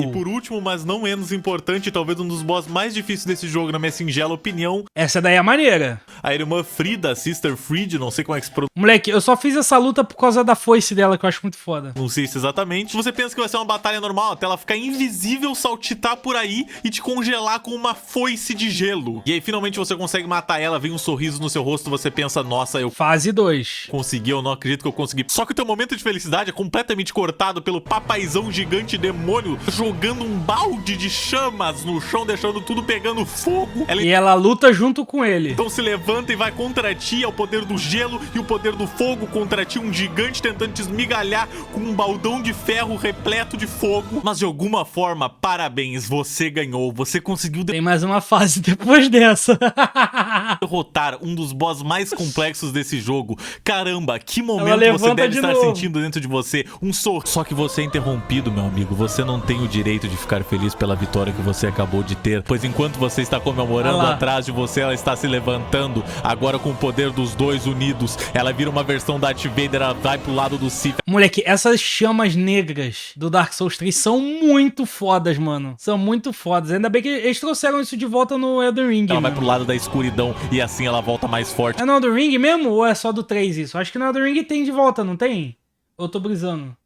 E por último, mas não menos importante, talvez um dos boss mais difíceis desse jogo, na minha singela opinião. Essa daí é maneira. A irmã Frida, Sister Fried, não sei como é que se pronuncia. Moleque, eu só fiz essa luta por causa da foice dela, que eu acho muito foda. Não sei se exatamente. Se você pensa que vai ser uma batalha normal, até ela ficar invisível, saltitar por aí e te congelar com uma foice de gelo. E aí finalmente você consegue matar ela, vem um sorriso no seu rosto, você pensa, nossa, eu... Fase 2. Consegui, eu não acredito que eu consegui. Só que o teu momento de felicidade é completamente cortado pelo papaizão gigante demônio jogando um balde de chamas no chão, deixando tudo pegando fogo. E ela luta junto com ele. Então se levanta e vai contra ti, é o poder do gelo e o poder do fogo contra ti, um gigante tentando te esmigalhar com um baldão de ferro repleto de fogo. Mas de alguma forma, parabéns, você ganhou, você conseguiu... Tem mais uma fase depois dessa. Derrotar um dos boss mais complexos desse jogo. Caramba, que momento você deve estar sentindo dentro de você. Um sorriso. Só que você é interrompido, meu amigo. Você não tem o direito de ficar feliz pela vitória que você acabou de ter. Pois enquanto você está comemorando, atrás de você ela está se levantando. Agora com o poder dos dois unidos. Ela vira uma versão da Darth Vader, ela vai pro lado do Sith. Moleque, essas chamas negras do Dark Souls 3 são muito fodas, mano. São muito fodas. Ainda bem que eles trouxeram isso de volta no Elden Ring. Ela vai pro lado da escuridão e assim ela volta mais forte. É no Elden Ring mesmo ou é só do 3 isso? Acho que no Elden Ring tem de volta, não tem? Ou eu tô brisando?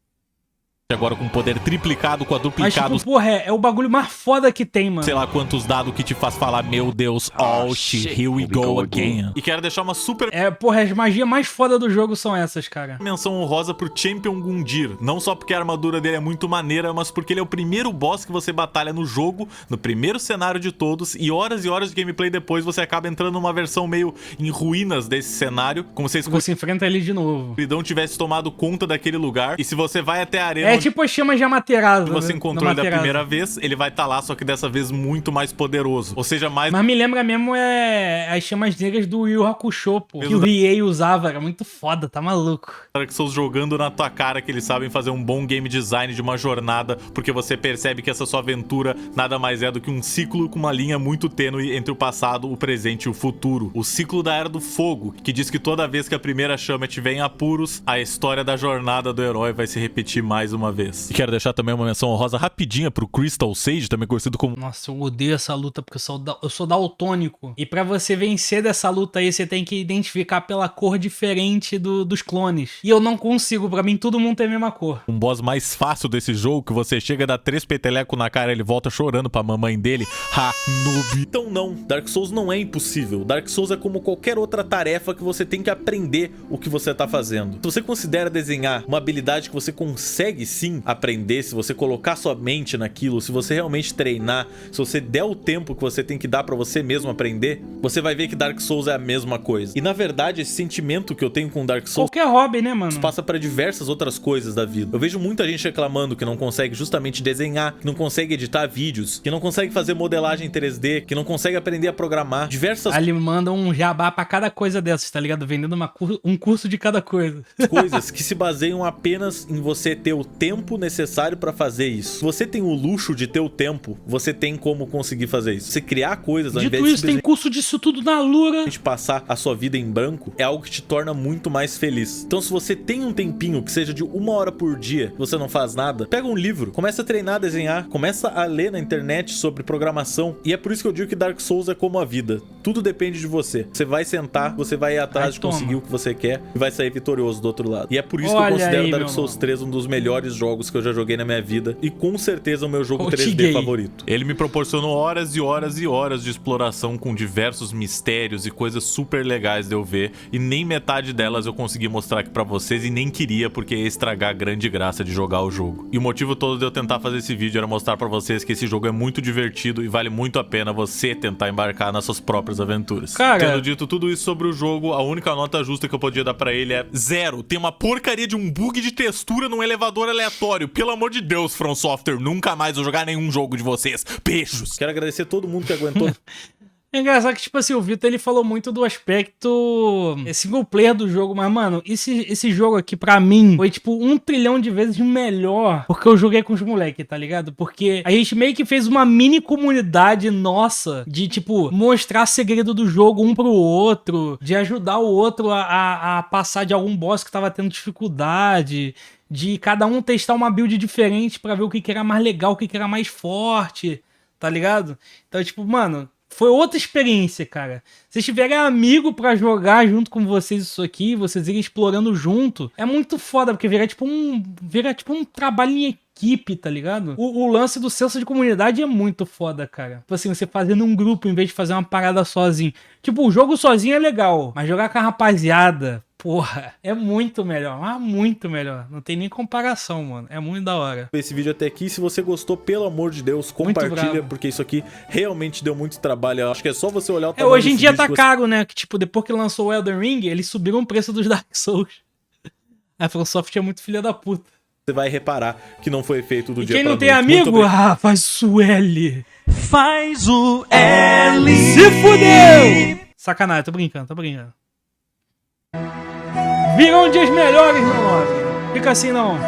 Agora com poder triplicado, quadruplicado. Mas, tipo, porra, é o bagulho mais foda que tem, mano. Sei lá quantos dados que te faz falar, meu Deus, oh shit, here we go again. E quero deixar uma super... porra, as magias mais foda do jogo são essas, cara. Menção honrosa pro Champion Gundyr. Não só porque a armadura dele é muito maneira, mas porque ele é o primeiro boss que você batalha no jogo, no primeiro cenário de todos, e horas de gameplay depois você acaba entrando numa versão meio em ruínas desse cenário, como se você enfrenta ele de novo. A escuridão tivesse tomado conta daquele lugar, e se você vai até a arena... É tipo as chamas de Amaterasu. Você encontrou ele da primeira vez, ele vai estar lá, só que dessa vez muito mais poderoso. Ou seja, mais... Mas me lembra mesmo as chamas negras do Yu Hakusho, pô. Que o Riei usava, era muito foda, tá maluco. Dark Souls jogando na tua cara que eles sabem fazer um bom game design de uma jornada, porque você percebe que essa sua aventura nada mais é do que um ciclo com uma linha muito tênue entre o passado, o presente e o futuro. O ciclo da Era do Fogo, que diz que toda vez que a primeira chama estiver em apuros, a história da jornada do herói vai se repetir mais uma vez. E quero deixar também uma menção honrosa rapidinha pro Crystal Sage, também conhecido como... Nossa, eu odeio essa luta porque eu sou daltônico. E pra você vencer dessa luta aí, você tem que identificar pela cor diferente dos clones. E eu não consigo, pra mim todo mundo tem a mesma cor. Um boss mais fácil desse jogo, que você chega, dá 3 petelecos na cara e ele volta chorando pra mamãe dele. Ha, noob. Então não, Dark Souls não é impossível. Dark Souls é como qualquer outra tarefa que você tem que aprender o que você tá fazendo. Se você considera desenhar uma habilidade que você consegue sim aprender, se você colocar sua mente naquilo, se você realmente treinar, se você der o tempo que você tem que dar pra você mesmo aprender, você vai ver que Dark Souls é a mesma coisa. E na verdade, esse sentimento que eu tenho com Dark Souls... Qualquer hobby, né, mano? Passa pra diversas outras coisas da vida. Eu vejo muita gente reclamando que não consegue justamente desenhar, que não consegue editar vídeos, que não consegue fazer modelagem 3D, que não consegue aprender a programar. Diversas... Aí ele manda um jabá pra cada coisa dessas, tá ligado? Vendendo um curso de cada coisa. Coisas que se baseiam apenas em você ter o tempo necessário pra fazer isso. Se você tem o luxo de ter o tempo, você tem como conseguir fazer isso. Você criar coisas ao invés de... Dito isso, tem curso disso tudo na Lura. Passar a sua vida em branco é algo que te torna muito mais feliz. Então se você tem um tempinho, que seja de 1 hora por dia, você não faz nada, pega um livro, começa a treinar a desenhar, começa a ler na internet sobre programação. E é por isso que eu digo que Dark Souls é como a vida. Tudo depende de você. Você vai sentar, você vai ir atrás de conseguir o que você quer e vai sair vitorioso do outro lado. E é por isso que eu considero Dark Souls 3 um dos melhores jogos que eu já joguei na minha vida e com certeza o meu jogo 3D favorito. Ele me proporcionou horas e horas e horas de exploração com diversos mistérios e coisas super legais de eu ver, e nem metade delas eu consegui mostrar aqui pra vocês e nem queria, porque ia estragar a grande graça de jogar o jogo. E o motivo todo de eu tentar fazer esse vídeo era mostrar pra vocês que esse jogo é muito divertido e vale muito a pena você tentar embarcar nas suas próprias aventuras. Cara, tendo dito tudo isso sobre o jogo, a única nota justa que eu podia dar pra ele é 0. Tem uma porcaria de um bug de textura num elevador aleatório. Pelo amor de Deus, From Software, nunca mais vou jogar nenhum jogo de vocês. Beijos. Quero agradecer todo mundo que aguentou. É engraçado que, tipo assim, o Vitor, ele falou muito do aspecto single player do jogo, mas, mano, esse jogo aqui, pra mim, foi, tipo, 1 trilhão de vezes melhor, porque eu joguei com os moleques, tá ligado? Porque a gente meio que fez uma mini comunidade nossa de, tipo, mostrar segredo do jogo um pro outro, de ajudar o outro a passar de algum boss que tava tendo dificuldade, de cada um testar uma build diferente pra ver o que era mais legal, o que era mais forte, tá ligado? Então, tipo, mano... Foi outra experiência, cara. Se vocês tiverem amigo pra jogar junto com vocês isso aqui, vocês irem explorando junto, é muito foda, porque vira tipo um trabalho em equipe, tá ligado? O lance do senso de comunidade é muito foda, cara. Tipo assim, você fazendo um grupo em vez de fazer uma parada sozinho. Tipo, o jogo sozinho é legal, mas jogar com a rapaziada... Porra, é muito melhor, mas muito melhor. Não tem nem comparação, mano. É muito da hora. Esse vídeo até aqui, se você gostou, pelo amor de Deus, compartilha, porque isso aqui realmente deu muito trabalho. Eu acho que é só você olhar o tamanho hoje em dia tá caro, né? Que tipo, depois que lançou o Elden Ring, eles subiram o preço dos Dark Souls. A From Software é muito filha da puta. Você vai reparar que não foi feito do dia pra noite. Quem não tem amigo, faz o L. Faz o L. Se fudeu! Sacanagem, tô brincando. Virão dias melhores, meu nome. Fica assim, não.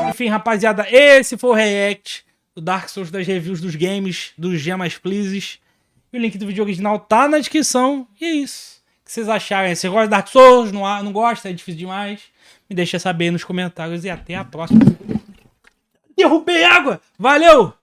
Enfim, rapaziada, esse foi o react do Dark Souls, das reviews dos games, dos Gemas Pleases. E o link do vídeo original tá na descrição. E é isso. O que vocês acharem? Você gosta de Dark Souls? Não gosta? É difícil demais? Me deixa saber nos comentários e até a próxima. Derrubei água! Valeu!